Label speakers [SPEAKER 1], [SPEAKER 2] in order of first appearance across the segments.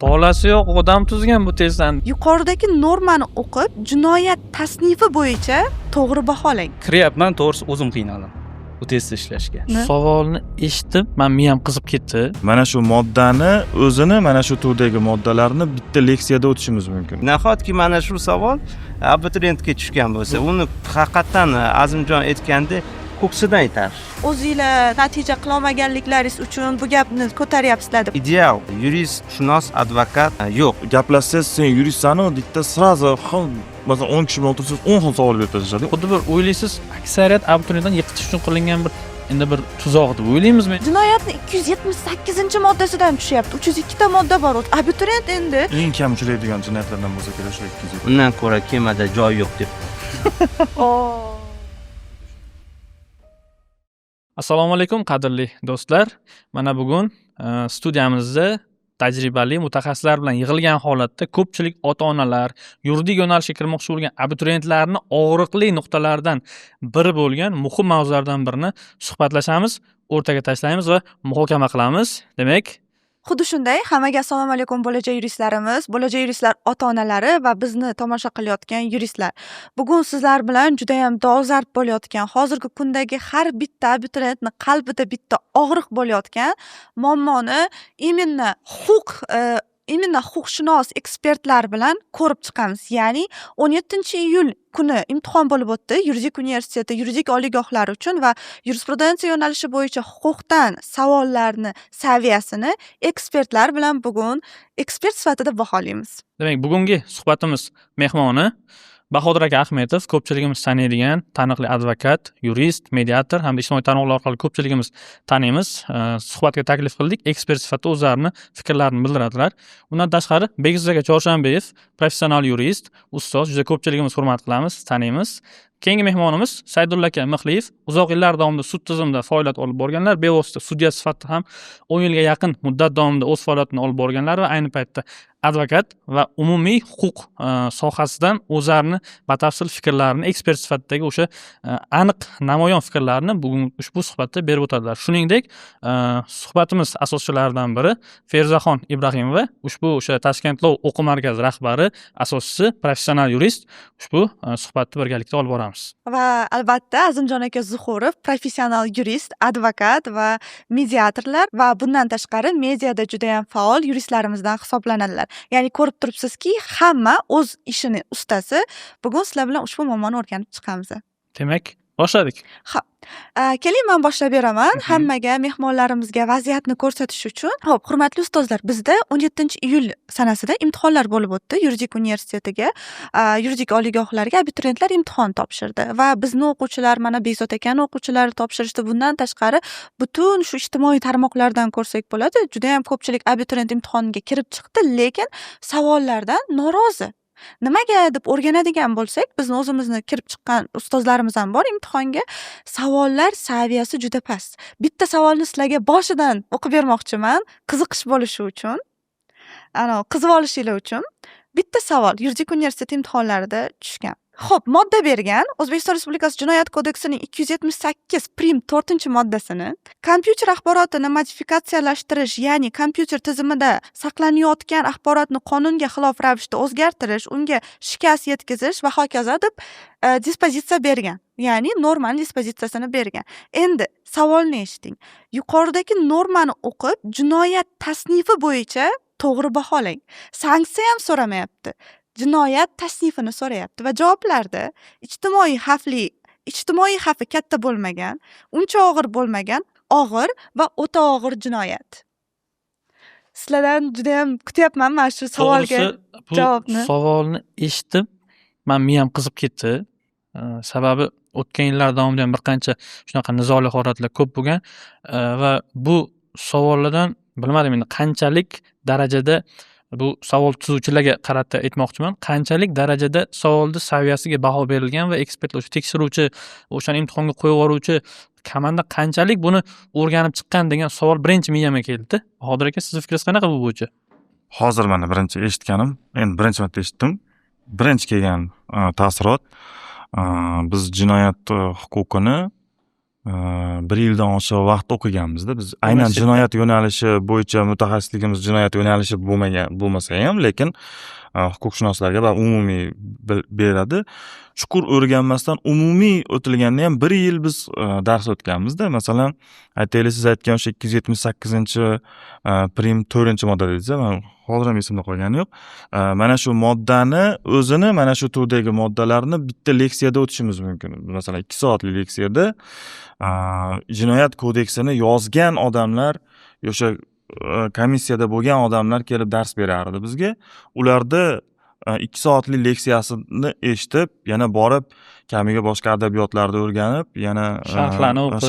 [SPEAKER 1] Bolasi yo'q, odam tuzgan bu testdan.
[SPEAKER 2] Yuqoridagi normani o'qib, jinoyat tasnifi bo'yicha to'g'ri baholang.
[SPEAKER 3] Kiryapman, to'g'risi o'zim qiynaldim bu testni ishlashga.
[SPEAKER 1] Savolni eshitib, men miyam qizib ketdi.
[SPEAKER 4] Mana shu moddani o'zini, mana shu turdagi moddalarni bitta leksiyada o'tishimiz mumkin.
[SPEAKER 5] Nahotki mana shu savol abituriyentga tushgan bo'lsa, uni haqiqatan Azimjon aytgandek ko'ksidan aytar.
[SPEAKER 2] O'zingizlar natija qila olmaganliklaringiz uchun bu gapni ko'taryapsizlar deb.
[SPEAKER 5] Ideal yurist, shunos, advokat yo'q.
[SPEAKER 4] Gaplashsangiz, sen yuristsan-ku, bitta srazu masalan 10 kishi bilan o'tirsangiz 10 xil savol berib tashlashadi.
[SPEAKER 1] Xuddi bir o'ylaysiz, aksariyat abituriyentdan yiqitish uchun qilingan bir endi bir tuzoq deb o'ylaymizmi?
[SPEAKER 2] Jinoyatni 278-moddasidan tushyapti. 302 ta modda bor. Abituriyent endi
[SPEAKER 4] Eng kam uchraydigan jinoyatlardan bo'lsa kerak shu 200.
[SPEAKER 5] Undan ko'ra kemada joy yo'q deb.
[SPEAKER 1] Assalomu alaykum qadrli do'stlar. Mana bugun studiyamizda tajribali mutaxassislar bilan yig'ilgan holatda ko'pchilik ota-onalar yuridik yo'nalishga kirmoqchi bo'lgan abituriyentlarni og'riqli nuqtalaridan biri bo'lgan muhim mavzulardan birini suhbatlashamiz, o'rtaga tashlaymiz va muhokama qilamiz. Demak,
[SPEAKER 2] xuddi shunday. Hammaga assalomu alaykum bo'lajak yuristlarimiz, bo'lajak yuristlar ota-onalari va bizni tomosha qilayotgan yuristlar. Bugun sizlar bilan juda ham dolzarb bo'layotgan, hozirgi kundagi har bitta abituriyentni qalbida bitta og'riq bo'layotgan muammoni именно huquqshunos ekspertlar bilan ko'rib chiqamiz. Ya'ni 17-iyul kuni imtihon bo'lib o'tdi yuridik universiteti yuridik oliygohlari uchun va yurisprudensiya yo'nalishi bo'yicha huquqdan savollarni saviyasini ekspertlar bilan bugun ekspert sifatida baholaymiz.
[SPEAKER 1] demak bugungi suhbatimiz mehmoni Bahodir aka Ahmedov, ko'pchiligimiz taniydigan taniqli advokat, yurist, mediator hamda ijtimoiy tarmoqlar orqali ko'pchiligimiz taniymiz. Suhbatga taklif qildik. Ekspert sifatida o'zlarini fikrlarini bildiradilar. Undan tashqari Begizod aka Chorshambeyev, professional yurist, ustoz, juda ko'pchiligimiz hurmat qilamiz, taniymiz. Keyingi mehmonimiz Saydulla aka Mixliyev, uzoq yillar davomida sud tizimida faoliyat olib borganlar, bevosita sudya sifatida ham 10 yilga yaqin muddat davomida o'z faoliyatini olib borganlar va ayni paytda advokat va umumiy huquq sohasidan o'zlarini batafsil fikrlarini ekspert sifatidagi o'sha aniq namoyon fikrlarini bugun ushbu suhbatda berib o'tadilar. Shuningdek, suhbatimiz asoschilaridan biri Ferzaxon Ibrahimova, ushbu o'sha Toshkent Law o'quv markazi rahbari, asoschisi, professional yurist, ushbu suhbatni birgalikda olib boramiz.
[SPEAKER 2] Va albatta Azimjon aka Zuhurov, professional yurist, advokat va mediatorlar va bundan tashqari mediada juda ham faol yuristlarimizdan hisoblanadilar. Ya'ni ko'rib turibsizki, hamma o'z ishini ustasi. Bugun sizlar bilan ushbu muammoni o'rganib chiqamiz.
[SPEAKER 1] Demak, boshladik.
[SPEAKER 2] Ha. Keling, men boshlab beraman. Hammaga, mehmonlarimizga vaziyatni ko'rsatish uchun. Xo'p, hurmatli ustozlar, bizda 17-iyul sanasida imtihonlar bo'lib o'tdi. Yuridik universitetiga, yuridik oliygohlariga abituriyentlar imtihon topshirdi va bizni o'quvchilar, mana Begizod akani o'quvchilari topshirishdi. Bundan tashqari, butun shu ijtimoiy tarmoqlardan ko'rsak bo'ladi, juda ham ko'pchilik abituriyent imtihoniga kirib chiqdi, lekin savollardan norozi. Nimaga deb o'rganadigan bo'lsak, bizni o'zimizni kirib chiqqan ustozlarimiz ham bor imtihonga. Savollar saviyasi juda past. Bitta savolni sizlarga boshidan o'qib bermoqchiman, qiziqish bo'lishi uchun, qizib olishinglar uchun. Bitta savol yuridik universitet imtihonlarida tushgan. Xo'p, modda bergan O'zbekiston Respublikasi Jinoyat kodeksining 278 prim 4-moddasini kompyuter axborotini modifikatsiyalashtirish, ya'ni kompyuter tizimida saqlanayotgan axborotni qonunga xilof ravishda o'zgartirish, unga shikast yetkazish va hokazo deb dispozitsiya bergan. Ya'ni normani dispozitsiyasini bergan. Endi savolni eshiting. Yuqoridagi normani o'qib, jinoyat tasnifi bo'yicha to'g'ri baholang. Sanksiya ham so'ramayapti. Jinoyat tasnifini so'rayapti va javoblarda ijtimoiy xavfi katta bo'lmagan, uncha og'ir bo'lmagan, og'ir va o'ta og'ir jinoyat. Sizlardan juda ham kutyapman mana shu savolga javobni.
[SPEAKER 1] Savolni eshitib, men miyam qizib ketdi. Sababi o'tgan yillar davomida ham bir qancha shunaqa nizoli holatlar ko'p bo'lgan va bu savollardan bilmadim endi qanchalik darajada bu savol tuzuvchilarga qarata aytmoqchiman. Qanchalik darajada savolni saviyasiga baho berilgan va ekspertlar, o'sha tekshiruvchi, o'shani imtihonga qo'yib yuboruvchi komanda qanchalik buni o'rganib chiqqan degan savol birinchi miyamga keldi. Bahodir aka, sizning fikringiz qanaqa bu bo'yicha?
[SPEAKER 4] Hozir mana birinchi eshitganim, endi birinchi marta eshitdim. Birinchi kelgan taassurot biz jinoyat huquqini bir yildan oshiq vaqt o'qiganmizda biz. Aynan
[SPEAKER 1] Universitetda.
[SPEAKER 4] jinoyat yo'nalishi bo'yicha mutaxassisligimiz jinoyat yo'nalishi bo'lmasa ham, lekin huquqshunoslarga va umumiy beradi. Chuqur o'rganmasdan umumiy o'tilganda ham 1 yil biz dars o'tganmizda. Masalan, aytaylik, siz aytgan o'sha 278-prim 4-modda dedingiz, men hozir ham esimda qolgani yo'q. Mana shu moddani o'zini, mana shu turdagi moddalarni bitta leksiyada o'tishimiz mumkin. Masalan, 2 soatlik leksiyada jinoyat kodeksini yozgan odamlar, o'sha komissiyada bo'lgan odamlar kelib dars berardi bizga. Ularda 2 soatlik leksiyasini eshitib, yana borib kamiga boshqa adabiyotlarni o'rganib, yana sharhlarni o'qib,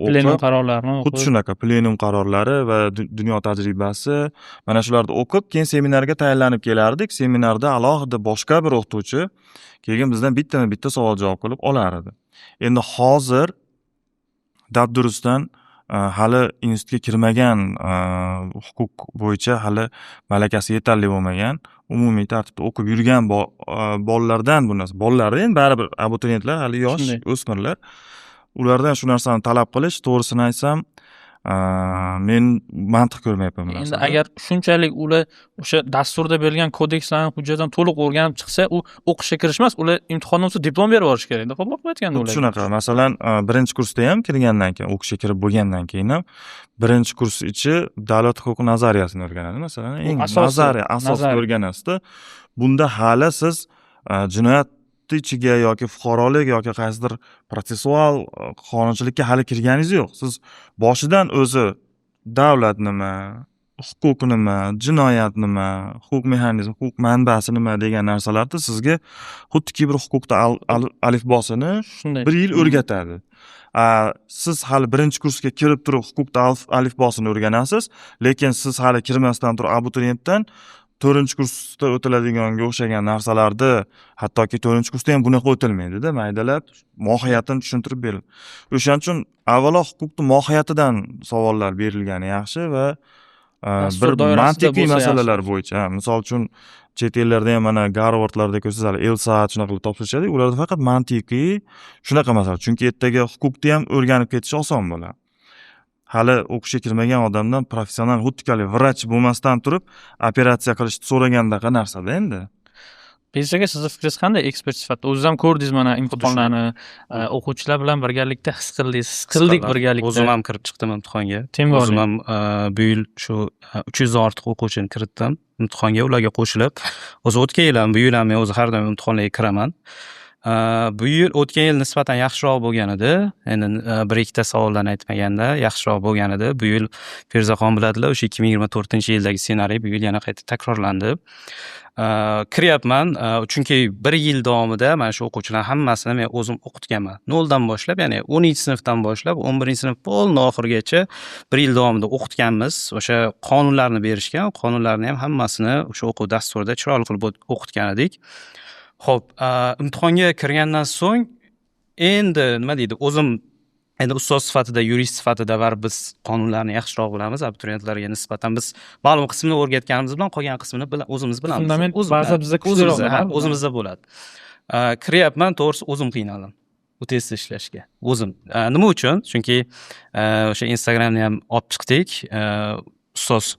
[SPEAKER 1] plenum qarorlarini
[SPEAKER 4] xuddi
[SPEAKER 1] o'qib,
[SPEAKER 4] shunaqa plenum qarorlari va dunyo tajribasi, mana shularni o'qib, keyin seminarga tayyorlanib kelardik. Seminarda alohida boshqa bir o'qituvchi keyin bizdan bitta savol javob qilib olar edi. Endi hozir dabdurustdan hali institutga kirmagan, huquq bo'yicha hali malakasi yetarli bo'lmagan, umumiy tartibda o'qib yurgan bolalardan bu narsa, bolalar endi baribir abituriyentlar, hali yosh,
[SPEAKER 1] Shunday.
[SPEAKER 4] o'smirlar. Ulardan shu narsani talab qilish, to'g'risini aytsam, men mantiq ko'rmayapman bu
[SPEAKER 1] endi
[SPEAKER 4] narsada.
[SPEAKER 1] agar shunchalik ular o'sha dasturda berilgan kodekslarni hujjatdan to'liq o'rganib chiqsa, u o'qishga kirishmas, ular imtihondan so'ng diplom berib yuborish kerak. Qo'llab aytganda
[SPEAKER 4] Xuddi
[SPEAKER 1] ular.
[SPEAKER 4] shunaqa. Masalan, birinchi kursda ham kirgandan keyin, o'qishga kirib bo'lgandan keyin ham birinchi kurs ichi davlat huquqi nazariyasini o'rganadi. Masalan, eng
[SPEAKER 1] asosi.
[SPEAKER 4] asosini o'rganasizda. Bunda hali siz jinoyat ichiga yoki fuqarolik yoki qaysidir protsessual qonunchilikka hali kirganingiz yo'q. Siz boshidan o'zi davlat nima, huquq nima, jinoyat nima, huquq mexanizmi, huquq manbasi nima degan narsalarni sizga xuddiki bir huquqda alifbosini
[SPEAKER 1] Shunday.
[SPEAKER 4] 1 yil o'rgatadi. Siz hali birinchi kursga kirib turib huquqda alifbosini o'rganasiz, lekin siz hali kirmasdan turib abituriyentdan 4-kursda o'tiladiganga o'xshagan narsalarni, hattoki 4-kursda ham bunaqa o'tilmaydi-da, maydalab mohiyatini tushuntirib beriladi. O'shaning uchun avvalo huquqni mohiyatidan savollar berilgani yaxshi va
[SPEAKER 1] Dastur
[SPEAKER 4] bir
[SPEAKER 1] doirasida
[SPEAKER 4] mantiqiy
[SPEAKER 1] bo'lsa
[SPEAKER 4] masalalar
[SPEAKER 1] yaxshi.
[SPEAKER 4] bo'yicha, misol uchun chet ellarda ham mana Garvardlarda ko'rsangiz, hali LSAT shunaqa qilib topshirishadi. Ularda faqat mantiqiy shunaqa masala. Chunki ertaga huquqni ham o'rganib ketish oson bo'ladi. Hali o'qishga kirmagan odamdan professional xuddikali vrach bo'lmasdan turib operatsiya qilishni so'ragandaqa narsada endi.
[SPEAKER 1] Bezaka, sizni fikringiz qanday ekspert sifatida? O'zingiz ham ko'rdingiz mana imtihonlarni, o'quvchilar bilan birgalikda his qildingiz, qildik birgalikda.
[SPEAKER 3] O'zim ham kirib chiqdim imtihonga.
[SPEAKER 1] Tem bor.
[SPEAKER 3] O'zim ham bu yil shu 300 dan ortiq o'quvchini kiritdim imtihonga, ularga qo'shilib. O'zi o'tgan yil ham, bu yil ham men o'zi har doim imtihonlarga kiraman. Bu yil o'tgan yil nisbatan yaxshiroq bo'lgan edi. Endi bir ikkita savollarni aytmaganda yaxshiroq bo'lgan edi. Bu yil Ferzaxon biladilar, o'sha 2024-yildagi ssenariy bu yil yana qayta takrorlandi. Kiryapman, chunki 1 yil davomida mana shu o'quvchilar hammasini men o'zim o'qitganman. 0 dan boshlab, ya'ni 10-sinfdan boshlab 11-sinf bo'ldi oxirigacha 1 yil davomida o'qitganmiz. O'sha qonunlarni berishgan, qonunlarni ham hammasini o'sha o'quv dasturida chiroyli qilib o'qitgan edik. Xo'p, imtihonga kirgandan so'ng endi nima deydi, o'zim endi ustoz sifatida, yurist sifatida baribir biz qonunlarni yaxshiroq bilamiz, abituriyentlarga nisbatan biz ma'lum qismini o'rgatganimiz bilan qolgan qismini o'zimiz bilamiz.
[SPEAKER 1] Fundament ba'zi bizda kuchliroq
[SPEAKER 3] o'zimizda bo'ladi. Kiryapman, to'g'risi o'zim qiynaldim bu testni ishlashga. O'zim. Nima uchun? Chunki o'sha Instagramni ham olib chiqdik. Ustoz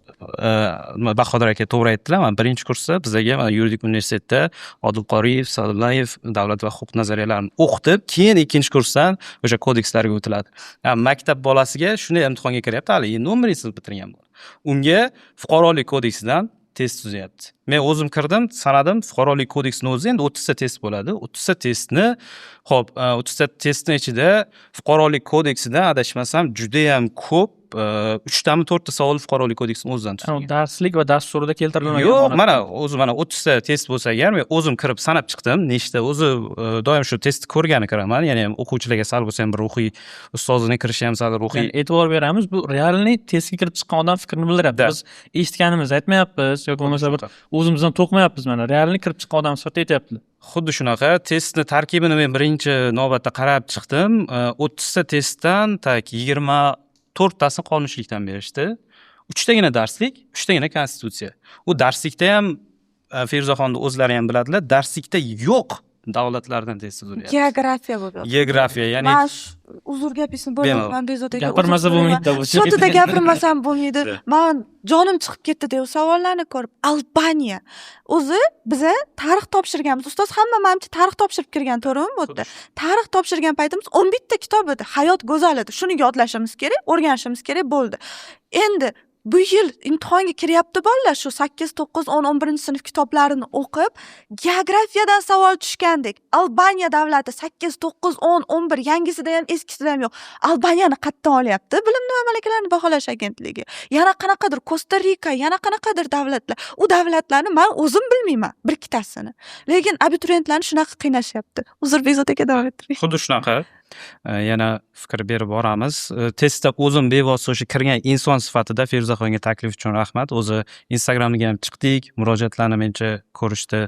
[SPEAKER 3] Bahodir aka to'g'ri aytdilar. Men birinchi kursda bizga yuridik universitetda Odil Qoriyev, Sadullayev davlat va huquq nazariyalarini o'qitib, keyin ikkinchi kursdan o'sha kodekslarga o'tiladi. Maktab bolasiga shunday imtihonga kiryapti, hali endi 11-sinf bitirgan bola. Unga fuqarolik kodeksidan test tuzyapti. Men o'zim kirdim, sanadim, fuqarolik kodeksining o'zi endi 30 ta test bo'ladi. 30 ta testni, xo'p, 30 ta testning ichida fuqarolik kodeksidan adashmasam juda ham ko'p 3 tami 4 ta savol fuqarolik kodeksining o'zidan tuzilgan.
[SPEAKER 1] Darslik va dasturda keltirilmagan.
[SPEAKER 3] Yo'q, mana o'zi mana 30 ta test bo'lsa agar men o'zim kirib sanab chiqdim, nechta o'zi doim shu testni ko'rgani kiraman. Ya'ni o'quvchilarga sal bo'lsa ham bir ruhiy ustozining kirishi ham sal ruhiy
[SPEAKER 1] e'tibor beramiz. Bu realniy testga kirib chiqqan odam fikrini bildiradi. Biz eshitganimizni aytmayapmiz yoki bo'lmasa bir o'zimizdan to'qmayapmiz, mana realniy kirib chiqqan odam sifatida aytyaptilar.
[SPEAKER 3] Xuddi shunaqa testni tarkibini men birinchi navbatda qarab chiqdim. 30 ta testdan tak 24tasini qonunchilikdan berishdi. 3 tagina darslik, 3 tagina konstitutsiya. U darslikda ham Ferzaxonni o'zlari ham biladilar, darslikda yo'q davlatlardan test so'rayapti.
[SPEAKER 2] Geografiya bo'lib yotibdi.
[SPEAKER 3] Geografiya, ya'ni
[SPEAKER 2] Man uzr gapingizni bo'lyapman Bezod aka.
[SPEAKER 1] Gapirmasa bo'lmaydi bu.
[SPEAKER 2] Sotida gapirmasam bo'lmaydi. Man jonim chiqib ketdi deb savollarni ko'rib. Albaniya. O'zi biza tarix topshirganmiz. Ustoz hamma menimcha tarix topshirib kirgan, to'g'rimi bu yerda? Tarix topshirgan paytimiz 11 ta kitob edi. Hayot go'zal edi. Shuni yodlashimiz kerak, o'rganishimiz kerak bo'ldi. Endi bu yil imtihonga kiryapti bolalar shu 8, 9, 10, 11 sinf kitoblarini o'qib, geografiyadan savol tushgandek. Albaniya davlati 8, 9, 10, 11 yangisida ham eskisida ham yo'q. Albaniyani qayerdan olyapti? Bilimli va malakalarni baholash agentligi. Yana qanaqadir Kosta Rika, yana qanaqadir davlatlar. U davlatlarni men o'zim bilmayman, bir ikkitasini. Lekin abituriyentlarni shunaqa qiynashyapti. Uzr Bezod aka davom ettiring.
[SPEAKER 3] Xuddi shunaqa. Yana fikr berib boramiz. Testda o'zim bevosita o'sha kirgan inson sifatida Feruzaxonga taklif uchun rahmat. O'zi Instagramga ham chiqdik, murojaatlarni mencha ko'rishdi.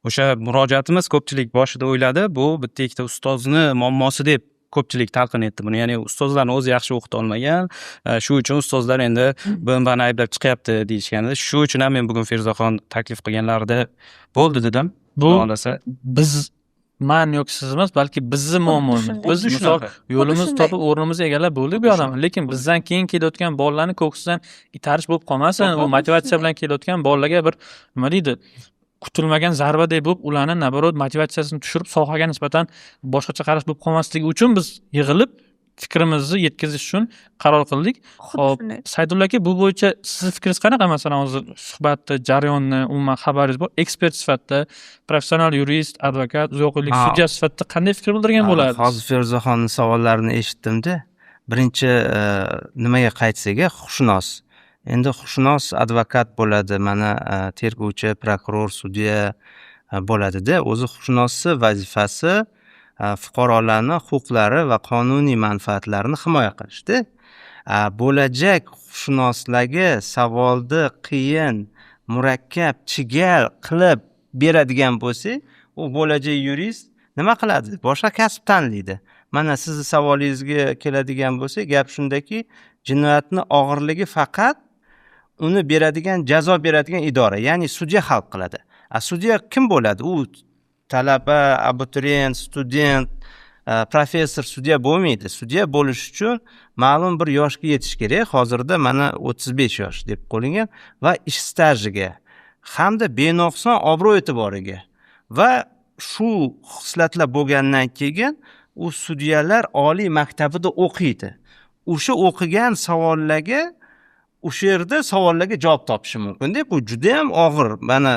[SPEAKER 3] O'sha murojaatimiz ko'pchilik boshida o'yladi, bu bitta ikkita ustozni muammosi deb ko'pchilik talqin etdi buni. Ya'ni ustozlarni o'zi yaxshi o'qita olmagan, shu uchun ustozlar endi buni ayblab chiqyapti deyishgandi. Shu uchun ham men bugun Feruzaxon taklif qilganlarida bo'ldi dedim.
[SPEAKER 1] Bu
[SPEAKER 3] Xolasa
[SPEAKER 1] biz man yoki siz emas, balki bizni muammomiz. Biz misol yo'limizni
[SPEAKER 2] shunday.
[SPEAKER 1] topib o'rnimizni egallab bo'ldik bu odam. Lekin bizdan keyin kelayotgan bolalarni ko'ksidan itarish bo'lib qolmasin. U motivatsiya bilan kelayotgan bolalarga bir nima deydi? Kutilmagan zarbaday bo'lib, ularni naborot motivasiyasini tushirib, sohaga nisbatan boshqacha qarash bo'lib qolmasligi uchun biz yig'ilib fikrimizni yetkazish uchun qaror qildik. Xo'p,
[SPEAKER 2] Xuddi shunday.
[SPEAKER 1] Saydulla aka, bu bo'yicha sizni fikringiz qanaqa? Masalan, hozir suhbatni, jarayonni, umuman xabaringiz bor. Ekspert sifatida, professional yurist, advokat, uzoqlik sudya sifatida qanday fikr bildirgan bo'ladi?
[SPEAKER 5] Hozir Feruzaxonning savollarini eshitdimda, birinchi nimaga qaytsak, huquqshunos. Endi huquqshunos advokat bo'ladi, mana tergovchi, prokuror, sudya bo'ladida. O'zi huquqshunosning vazifasi fuqarolarning huquqlari va qonuniy manfaatlarini himoya qilishdi. Bo'lajak huquqshunoslarga savolni qiyin, murakkab, chigal qilib beradigan bo'lsa, u bo'lajak yurist nima qiladi? Boshqa kasb tanlaydi. Mana sizni savolingizga keladigan bo'lsa, gap shundaki, jinoyatning og'irligi faqat uni beradigan, jazo beradigan idora, ya'ni sudya hal qiladi. Sudya kim bo'ladi? U talaba, abituriyent, student, professor sudya bo'lmaydi. Sudya bo'lish uchun ma'lum bir yoshga yetish kerak. Hozirda mana 35 yosh deb qo'yilgan va ish stajiga hamda benuqson obro' e'tiboriga va shu xislatlar bo'lgandan keyin u sudyalar oliy maktabida o'qiydi. O'sha o'qigan savollarga o'sha yerda savollarga javob topishi mumkin-da. Bu juda ham og'ir. Mana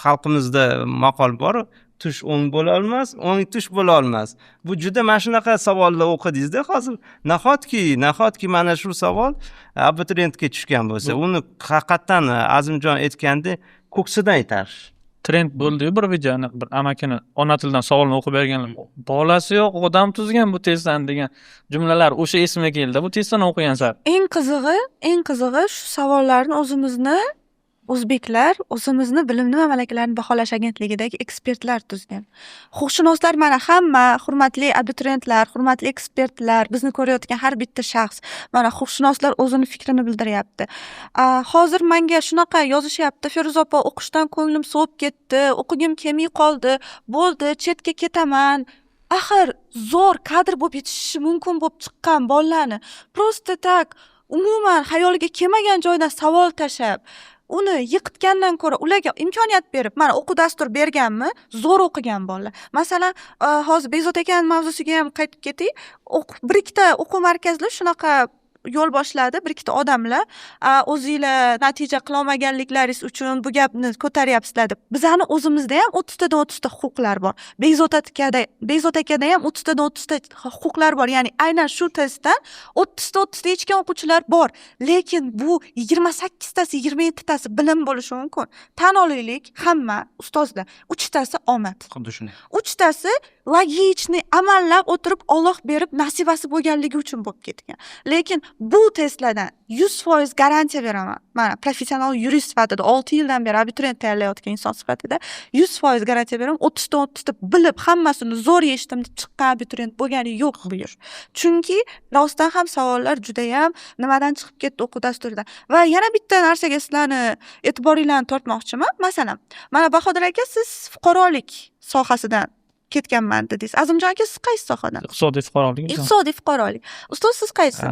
[SPEAKER 5] xalqimizda maqol bor, tush 10 bo'la olmas, 10 tush bo'la olmas. Bu juda mana shunaqa savollar o'qidingiz-da hozir. Nahotki mana shu savol abituriyentga tushgan bo'lsa, uni haqiqatan Azimjon aytgandek ko'ksidan itarish.
[SPEAKER 1] Trend bo'ldi-yu bir videoni, bir amakini ona tilidan savolni o'qib berganlar. Bolasi yo'q, odam tuzgan bu testdan degan jumlalar o'sha esimga keldi. Bu testdan o'qigan sar.
[SPEAKER 2] Eng qizig'i shu savollarni o'zbeklar o'zimizni bilimli va malakalarni baholash agentligidagi ekspertlar tuzgan. Huquqshunoslar mana hamma, hurmatli abituriyentlar, hurmatli ekspertlar, bizni ko'rayotgan har bitta shaxs, mana huquqshunoslar o'zini fikrini bildiryapti. Hozir menga shunaqa yozishyapti, Feruza opa, o'qishdan ko'nglim sovib ketdi, o'qigim kelmay qoldi, bo'ldi, chetga ketaman. Axir zo'r kadr bo'lib yetishishi mumkin bo'lib chiqqan bolalarni prosta tak umuman xayoliga kelmagan joydan savol tashab uni yiqitgandan ko'ra ularga imkoniyat berib, mana o'quv dastur berganmi, zo'r o'qigan bolalar. Masalan, hozir Bezod akaning mavzusiga ham qaytib ketay. Bir ikkita o'quv markazida shunaqa yo'l boshladi, bir ikkita odamlar, o'zingizlar natija qila olmaganliklaringiz uchun bu gapni ko'taryapsizlar deb. Bizani o'zimizda ham 30 tadan 30 ta huquqlar bor. Bezod akada ham 30 tadan 30 ta huquqlar bor. Ya'ni aynan shu testdan 30 ta 30 ta yechgan o'quvchilar bor. Lekin bu 28 tasi, 27 tasi bilim bo'lishi mumkin. Tan olaylik, hamma ustozlar 3 tasi omad.
[SPEAKER 3] xuddi shunday.
[SPEAKER 2] 3 tasi logichni amallab o'tirib Alloh berib nasibasi bo'lganligi uchun bo'lib ketgan. Lekin bu testlardan 100% garantiya beraman. Mana professional yurist sifatida 6 yildan beri abituriyent tayyorlayotgan inson sifatida 100% garantiya beraman. 30 ta 30 ta bilib hammasini zo'r yechdim deb chiqqan abituriyent bo'lgani yo'q bu yer. Chunki rostdan ham savollar juda ham nimadan chiqib ketdi o'quv dasturidan. Va yana bitta narsaga sizlarni e'tiboringlarni tortmoqchiman. Masalan, mana Bahodir aka, siz fuqarolik sohasidan ketganman dedingiz. Azimjon aka, siz qaysi sohadan?
[SPEAKER 1] Iqtisodiy fuqarolik.
[SPEAKER 2] Iqtisodiy fuqarolik. Ustoz, siz qaysi?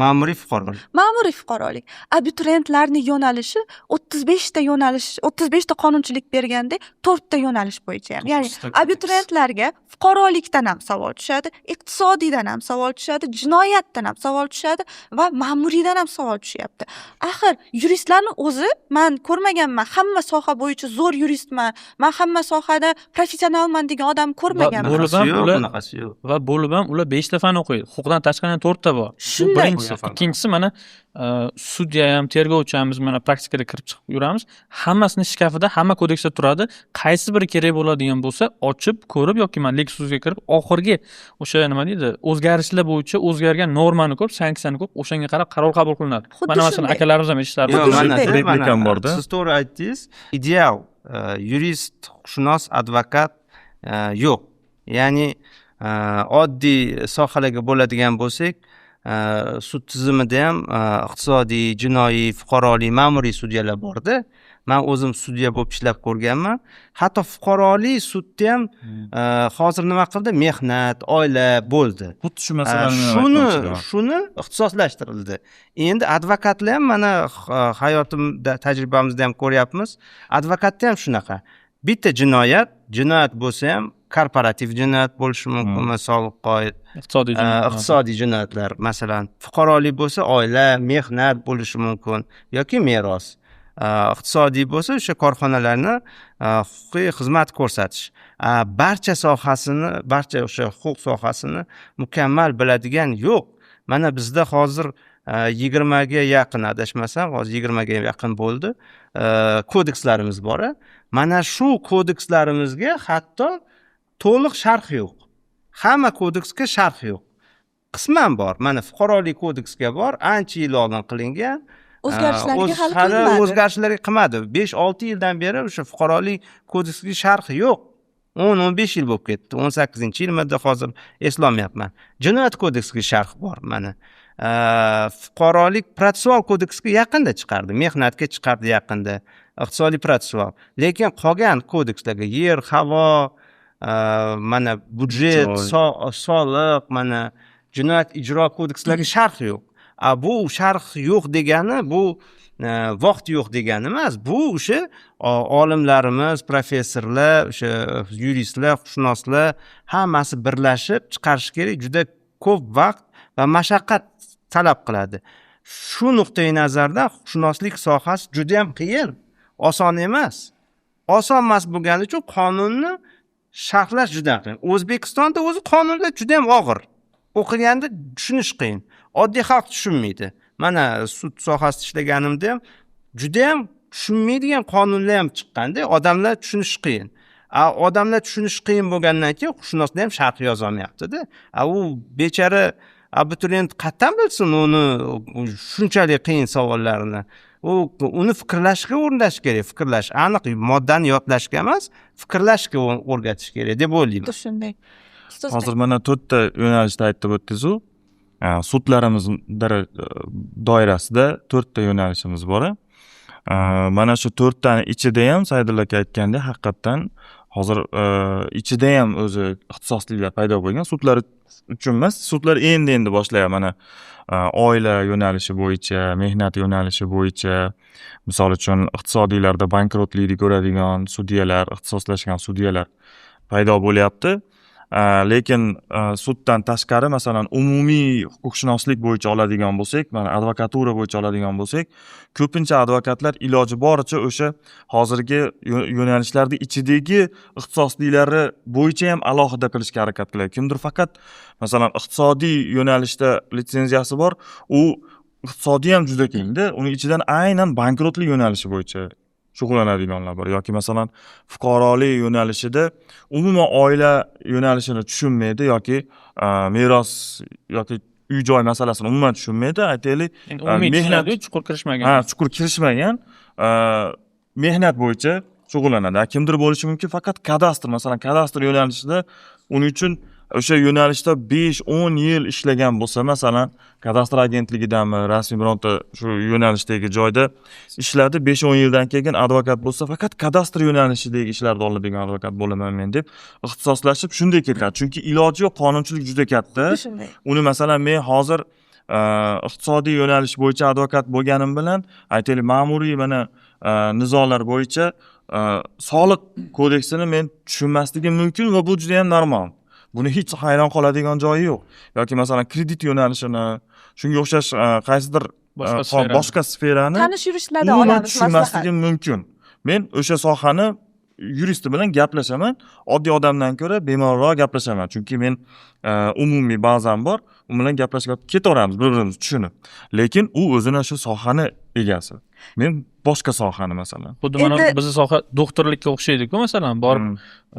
[SPEAKER 5] Ma'muriy fuqarolik.
[SPEAKER 2] Ma'muriy fuqarolik. Abituriyentlarning yo'nalishi 35 ta yo'nalish, 35 ta qonunchilik berganda 4 ta yo'nalish bo'yicha ham. Ya'ni abituriyentlarga fuqarolikdan ham savol tushadi, iqtisodiydan ham savol tushadi, jinoyatdan ham savol tushadi va ma'muriydan ham savol tushyapti. Axir yuristlarni o'zi men ko'rmaganman, hamma soha bo'yicha zo'r yuristman, men hamma sohada professionalman degan odam ko'rmaganman.
[SPEAKER 5] Bunaqasi yo'q.
[SPEAKER 1] Va bo'lib ham ular 5 ta fan o'qiydi. Huquqdan tashqari 4 ta bor.
[SPEAKER 2] Shunday.
[SPEAKER 1] Birinchisi, ikkinchisi mana sudya ham, tergovchi ham biz mana praktikada kirib chiqib yuramiz. Hammasini shkafida, hamma kodeksda turadi. Qaysi biri kerak bo'ladigan bo'lsa, ochib, ko'rib yoki mana Lexusga kirib, oxirgi o'sha nima deydi, o'zgarishlar bo'yicha o'zgargan normani ko'rib, sanksiyani ko'rib, o'shanga qarab qaror qabul qilinadi. Mana masalan akalarimiz ham eshitishadi.
[SPEAKER 5] Yo'q,
[SPEAKER 4] replika ham borda.
[SPEAKER 5] Siz to'g'ri aytdingiz. Ideal yurist, huquqshunos, advokat yo'q. Ya'ni oddiy sohalarga bo'ladigan bo'lsak, sud tizimida ham iqtisodiy, jinoiy, fuqarolik, ma'muriy sudyalar borda. Men o'zim sudya bo'lib ishlab ko'rganman. Hatto fuqarolik sudda ham hozir nima qildi? Mehnat, oila bo'ldi.
[SPEAKER 4] Xuddi shu masalani
[SPEAKER 5] Shuni ixtisoslashtirildi. Endi advokatlar ham mana hayotimda, tajribamizda ham ko'ryapmiz. Advokatda ham shunaqa. Bitta jinoyat bo'lsa ham korporativ jinoyat bo'lishi mumkin, soliq qoid, iqtisodiy jinoyatlar, masalan, fuqarolik bo'lsa oila, mehnat bo'lishi mumkin yoki meros. Iqtisodiy bo'lsa o'sha korxonalarni huquqiy xizmat ko'rsatish. Barcha o'sha huquq sohasini mukammal biladigan yo'q. Mana bizda hozir 20 ga yaqin, adashmasam, hozir 20 ga yaqin bo'ldi, kodekslarimiz bor. Mana shu kodekslarimizga hatto to'liq sharh yo'q. Hamma kodeksga sharh yo'q. Qisman bor. Mana fuqarolik kodeksiga bor, ancha yil oldin qilingan. O'zgarishlarga qilmadi. 5-6 yildan beri o'sha fuqarolik kodeksiga sharh yo'q. 10-15 yil bo'lib ketdi. 18-yilmida hozir eslolmayapman. Jinoyat kodeksiga sharh bor mana. Fuqarolik protsessual kodeksiga yaqinda chiqardi, mehnatga chiqardi yaqinda, iqtisodiy protsessual. Lekin qolgan kodekslarga yer, havo, mana budjet, soliq, mana jinoyat ijro kodekslariga sharh yo'q. Bu sharh yo'q degani bu vaqt yo'q degani emas. Bu o'sha olimlarimiz, professorlar, o'sha yuristlar, huquqshunoslar hammasi birlashib chiqarish kerak. Juda ko'p vaqt va mashaqqat talab qiladi. Shu nuqtai nazardan huquqshunoslik sohasi juda ham qiyin, oson emas. Oson emas bo'lgani uchun qonunni sharhlash juda qiyin. O'zbekistonda o'zi qonunlar juda ham og'ir. O'qiganda tushunish qiyin. Oddiy xalq tushunmaydi. Mana sud sohasida ishlaganimda ham juda ham tushunmaydigan qonunlar ham chiqqanda, odamlar tushunish qiyin. Odamlar tushunish qiyin bo'lgandan keyin huquqshunoslar ham sharh yoza olmayapti-da. U bechara abituriyent qattan bilsin uni shunchalik qiyin savollarni. Uni fikrlashga o'rgatish kerak, fikrlash. Aniq moddani yodlashga emas, fikrlashga o'rgatish kerak deb o'ylayman.
[SPEAKER 2] Shunday.
[SPEAKER 4] Hozir mana 4 ta yo'nalishda aytib o'tdingiz-ku. Sudlarimiz doirasida 4 ta yo'nalishimiz bor. Mana shu 4 tani ichida ham Saidullo aka aytgandek, haqiqatan hozir ichida ham o'zi ixtisosliklar paydo bo'lgan. Sudlar uchun emas, sudlar endi boshlayapti. Mana oila yo'nalishi bo'yicha, mehnat yo'nalishi bo'yicha, misol uchun iqtisodiylarda bankrotlikni ko'radigan sudyalar, ixtisoslashgan sudyalar paydo bo'lyapti. Lekin suddan tashqari masalan umumiy huquqshunoslik bo'yicha oladigan bo'lsak, mana advokatura bo'yicha oladigan bo'lsak, ko'pincha advokatlar iloji boricha o'sha hozirgi yo'nalishlarning ichidagi ixtisosliklari bo'yicha ham alohida qilishga harakat qiladi. Kimdir faqat masalan iqtisodiy yo'nalishda litsenziyasi bor, u iqtisodiy ham juda kengda, uning ichidan aynan bankrotlik yo'nalishi bo'yicha shug'ullanadiganlar bor yoki masalan fuqarolik yo'nalishida umuman oila yo'nalishini tushunmaydi yoki meros yoki uy-joy masalasini umuman tushunmaydi. Aytaylik,
[SPEAKER 1] mehnatga chuqur kirishmagan.
[SPEAKER 4] Chuqur kirishmagan mehnat bo'yicha shug'ullanadi. Kimdir bo'lishi mumkin faqat kadastr, masalan kadastr yo'nalishida uning uchun o'sha yo'nalishda 5-10 yil ishlagan bo'lsa, masalan, kadastr agentligidami, rasmiy bironta shu yo'nalishdagi joyda ishladi, 5-10 yildan keyin advokat bo'lsa, faqat kadastr yo'nalishidagi ishlarni oladigan advokat bo'laman men deb ixtisoslashib shunday ketadi. Chunki iloji yo'q, qonunchilik juda katta.
[SPEAKER 2] Shunday.
[SPEAKER 4] Uni masalan men hozir iqtisodiy yo'nalish bo'yicha advokat bo'lganim bilan aytaylik ma'muriy mana nizolar bo'yicha soliq kodeksini men tushunmasligim mumkin va bu juda ham normal. Buni hech hayron qoladigan joyi yo'q. Yoki masalan kredit yo'nalishini, shunga o'xshash qaysidir boshqa sferani
[SPEAKER 2] Tanish yurishlarda
[SPEAKER 4] umuman
[SPEAKER 2] olamiz maslahat.
[SPEAKER 4] tushunmasligim mumkin. Men o'sha sohani yuristi bilan gaplashaman, oddiy odamdan ko'ra bemalolroq gaplashaman. Chunki men umumiy bazam bor, u bilan gaplashib ketaveramiz bir-birimizni tushunib. Lekin u o'zini shu sohani egasi. Men boshqa sohani masalan.
[SPEAKER 1] Xuddi mana bizni soha doktorlikka o'xshaydi-ku, masalan, borib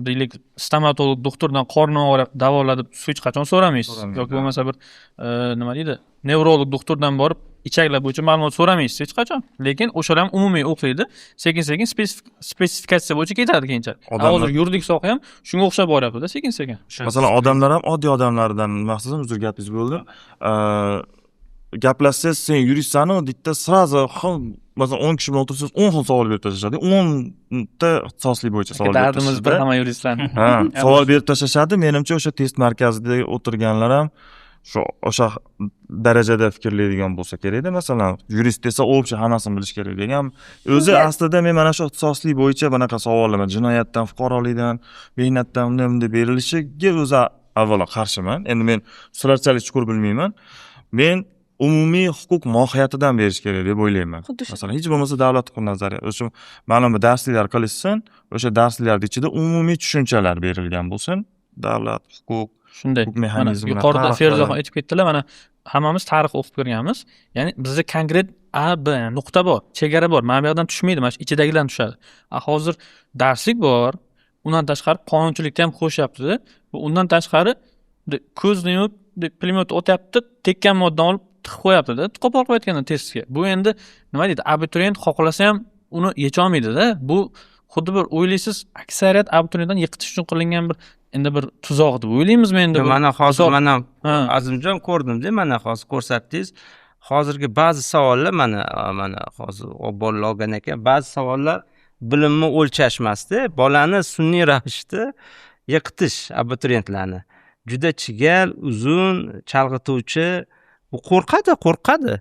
[SPEAKER 1] deylik stomatolog doktordan qorni og'riq davoladi, hech qachon so'ramaysiz. Yoki bo'lmasa bir nima deydi, nevrolog doktordan borib ichaklar bo'yicha ma'lumot so'ramaysiz hech qachon. Lekin o'shalar ham umumiy o'qiydi, sekin-sekin spesifikatsiya bo'yicha ketadi keyinchalik. Hozir yuridik soha ham shunga o'xshab boryapti-da, sekin-sekin.
[SPEAKER 4] Masalan, odamlar ham oddiy odamlardan maqsadim, uzr gapingiz bo'ldi. Gaplashsangiz, sen yuristsan-ku, deydi, srazi masalan 10 kishi bilan o'tirsangiz 10 xil savol berib tashlashadi. 10 ta ixtisoslik bo'yicha savol berib tashlashadi.
[SPEAKER 1] Dardimiz bir hamma yuristlarni.
[SPEAKER 4] Ha, savol berib tashlashadi. Menimcha o'sha test markazida o'tirganlar ham o'sha darajada fikrlaydigan bo'lsa kerak-da. Masalan, yurist desa o'bcha hammasini bilish kerak degan. O'zi aslida men mana shu ixtisoslik bo'yicha bunaqa savollar, jinoyatdan, fuqarolikdan, mehnatdan bunday berilishiga o'zi avvalo qarshiman. Endi men ularchalik chuqur bilmayman. Men umumiy huquq mohiyatidan berish kerak deb o'ylayman. Masalan, hech bo'lmasa davlat huquq nazariyati, o'sha ma'lum bir darsliklar qilishsin, o'sha darsliklar ichida umumiy tushunchalar berilgan bo'lsin. Davlat huquq
[SPEAKER 1] shunday. Mana yuqorida Feruzaxon aytib ketdilar, mana hammamiz tarix o'qib ko'rganmiz. Ya'ni bizda konkret A, B nuqta bor, chegara bor. Mana bu yerdan tushmaydi, mana shu ichidagilardan tushadi. Hozir darslik bor, undan tashqari qonunchilikda ham qo'shyapti. Undan tashqari ko'zni yumib, pulemyot o'tyapti, tekkan moddani olib tiqib qo'yapti-da, qo'pol qo'yayotganda testga. Bu endi nima deydi, abituriyent xohlasa ham uni yecha olmaydi-da. Bu xuddi bir o'ylaysiz, aksariyat abituriyentdan yiqitish uchun qilingan bir endi bir tuzoq deb o'ylaymizmi endi?
[SPEAKER 5] Mana hozir mana Azimjon ko'rdim-da, mana hozir ko'rsatdingiz. Hozirgi ba'zi savollar mana hozir bolalar olgan ekan, ba'zi savollar bilimni o'lchashmasda, bolani sun'iy ravishda yiqitish abituriyentlarni. Juda chigal, uzun, chalg'ituvchi, bu qo'rqadi.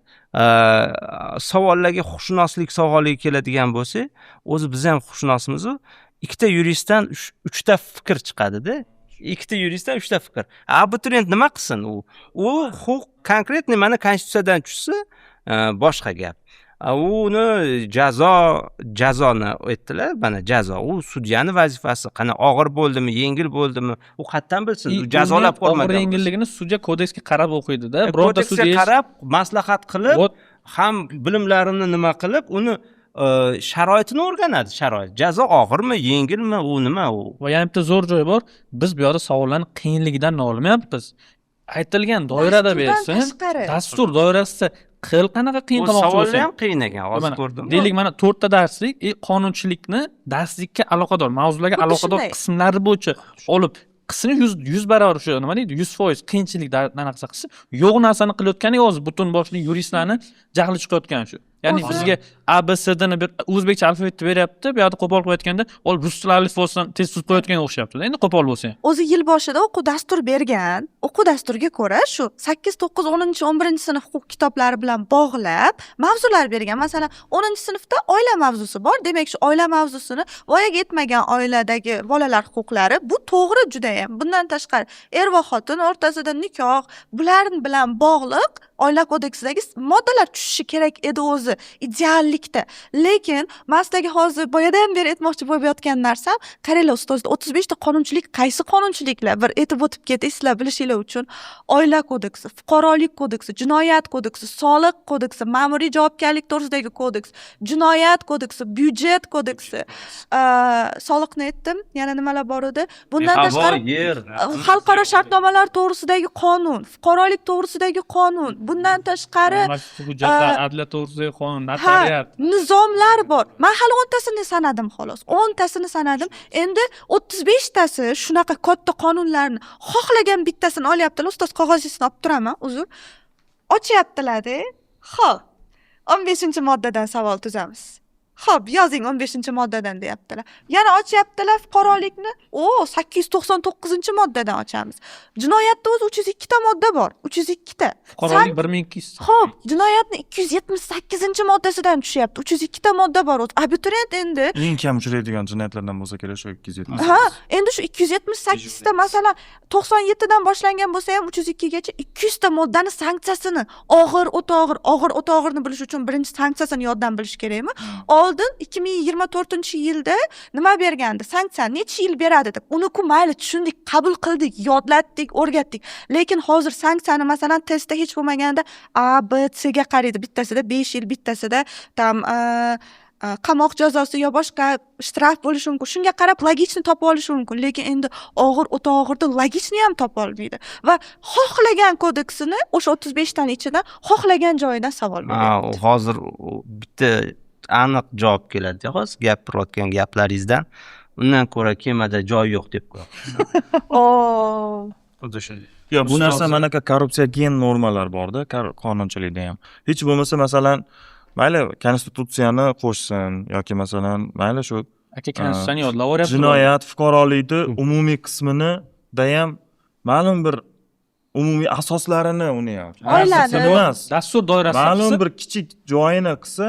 [SPEAKER 5] Savollarga huquqshunoslik savollarga keladigan bo'lsa, o'zi biz ham huquqshunosmiz-ku, ikkita yuristdan 3 ta fikr chiqadi-da. Ikkita yuristdan 3 ta fikr. Abituriyent nima qilsin u? U huquq konkretniy mana konstitutsiyadan tushsa, boshqa gap. Uni jazoni aytdilar, mana jazo. U sudyaning vazifasi. Qani og'ir bo'ldimi, yengil bo'ldimi, u qayerdan bilsin? U jazolab qo'ymagan.
[SPEAKER 1] Og'ir yengilligini sudya kodeksga qarab o'qiydi-da. Bironta
[SPEAKER 5] sudya qarab, maslahat qilib, ham bilimlarini nima qilib, uni sharoitini o'rganadi, sharoit. Jazo og'irmi, yengilmi, u nima u?
[SPEAKER 1] Va yana bitta zo'r joyi bor. Biz bu yerda savollarni qiyinligidan olmayapmiz. Aytilgan doirada bersin. Dastur doirasida qil qanaqa qiyin tomoqchi bo'lsa.
[SPEAKER 5] Savollar ham qiyin ekan, hozir ko'rdim.
[SPEAKER 1] Deylik mana 4 ta darslik, qonunchilikni darslikka aloqador, mavzularga aloqador qismlari bo'yicha olib qismini 100 barobar o'sha nima deydi, 100% qiyinchilik anaqa qilsa, yo'q narsani qilayotgani o'zi butun boshli yuristlarni jahli chiqayotgan shu. Ya'ni bizga ABCDni bir o'zbekcha alfavitni beryapti, bu yerda qo'pol qo'yayotganda, ol rus tili alifbosidan tez suzib qo'yayotganga o'xshayapti. Endi qo'pol bo'lsa.
[SPEAKER 2] O'zi yil boshida o'quv dastur bergan. O'quv dasturiga ko'ra shu 8, 9, 10, 11 sinf huquq kitoblari bilan bog'lab mavzular bergan. Masalan, 10 sinfda oila mavzusi bor. Demak, shu oila mavzusini voyaga yetmagan oiladagi bolalar huquqlari bu to'g'ri juda ham. Bundan tashqari er va xotin o'rtasida nikoh, bular bilan bog'liq oila kodeksidagi moddalar tushishi kerak edi o'zi ideallikda. Lekin maslaga hozir boyadan beri aytmoqchi bo'lib yotgan narsam, qaranglar ustozlar, 35 ta qonunchilik, qaysi qonunchiliklar bir aytib o'tib ketaysizlar bilishinglar uchun oila kodeksi, fuqarolik kodeksi, jinoyat kodeksi, soliq kodeksi, ma'muriy javobgarlik to'g'risidagi kodeks, jinoyat kodeksi, byudjet kodeksi, soliqni aytdim, yana nimalar bor edi? Bundan tashqari xalqaro shartnomalar to'g'risidagi qonun, fuqarolik to'g'risidagi qonun, bundan tashqari
[SPEAKER 1] hujjatlar, adliya to'g'risidagi qonun, notariat.
[SPEAKER 2] nizomlar bor. Men hali 10tasini sanadim xolos. 10tasini sanadim. Endi 35tasi shunaqa katta qonunlarni xohlagan bittasini olyaptilar. Ustoz qog'ozingizni olib turaman, uzr. Ochyaptilar-da. Xo'p. 15-moddadan savol tuzamiz. Xo'p, yozing 15-moddadan deyaptilar. Yana ochyaptilar fuqarolikni. 899-moddadan ochamiz. Jinoyatda o'zi 302 ta modda bor. 302 ta.
[SPEAKER 1] Fuqarolik 1200.
[SPEAKER 2] Xo'p, jinoyatni 278-moddasidan tushyapti. 302 ta modda bor. Abituriyent endi
[SPEAKER 4] eng kam uchraydigan jinoyatlardan bo'lsa kerak shu 270.
[SPEAKER 2] ha, endi shu 278 ta masalan 97 dan boshlangan bo'lsa ham 302 gacha 200 ta moddani sanksiyasini og'ir, o'ta og'irni bilish uchun birinchi sanksiyasini yoddan bilish kerakmi? Oldin 2024-yilda nima bergandi? Sanksiya necha yil beradi deb. Uni-ku mayli tushundik, qabul qildik, yodlatdik, o'rgatdik. Lekin hozir sanksiyani masalan testda hech bo'lmaganda A, B, C ga qaraydi. Bittasida 5 yil, bittasida tam qamoq jazosi yo boshqa shtraf bo'lishi mumkin. Shunga qarab logichni topib olishi mumkin. Lekin endi og'ir, o'ta og'irda logichni ham topa olmaydi. Va xohlagan kodeksini o'sha 35 taning ichidan xohlagan joyidan savol beryapti.
[SPEAKER 5] Hozir bitta aniq javob keladi. Hozir gapirayotgan gaplaringizdan undan ko'ra kemada joy yo'q deb
[SPEAKER 2] Oh.
[SPEAKER 5] Xuddi shunday.
[SPEAKER 4] Yo, bu narsa manaqa korrupsiyagen normalar borda, qonunchilikda ham. Hech bo'lmasa masalan, mayli konstitutsiyani qo'shsin yoki masalan, mayli shu
[SPEAKER 1] Aka konstitutsiyani yodlab o'ryapti.
[SPEAKER 4] jinoyat fuqarolikni umumiy qismini da ham ma'lum bir umumiy asoslarini uni ham.
[SPEAKER 2] Oilani.
[SPEAKER 4] emas.
[SPEAKER 1] Dastur doirasida
[SPEAKER 4] Ma'lum bir kichik joyini qilsa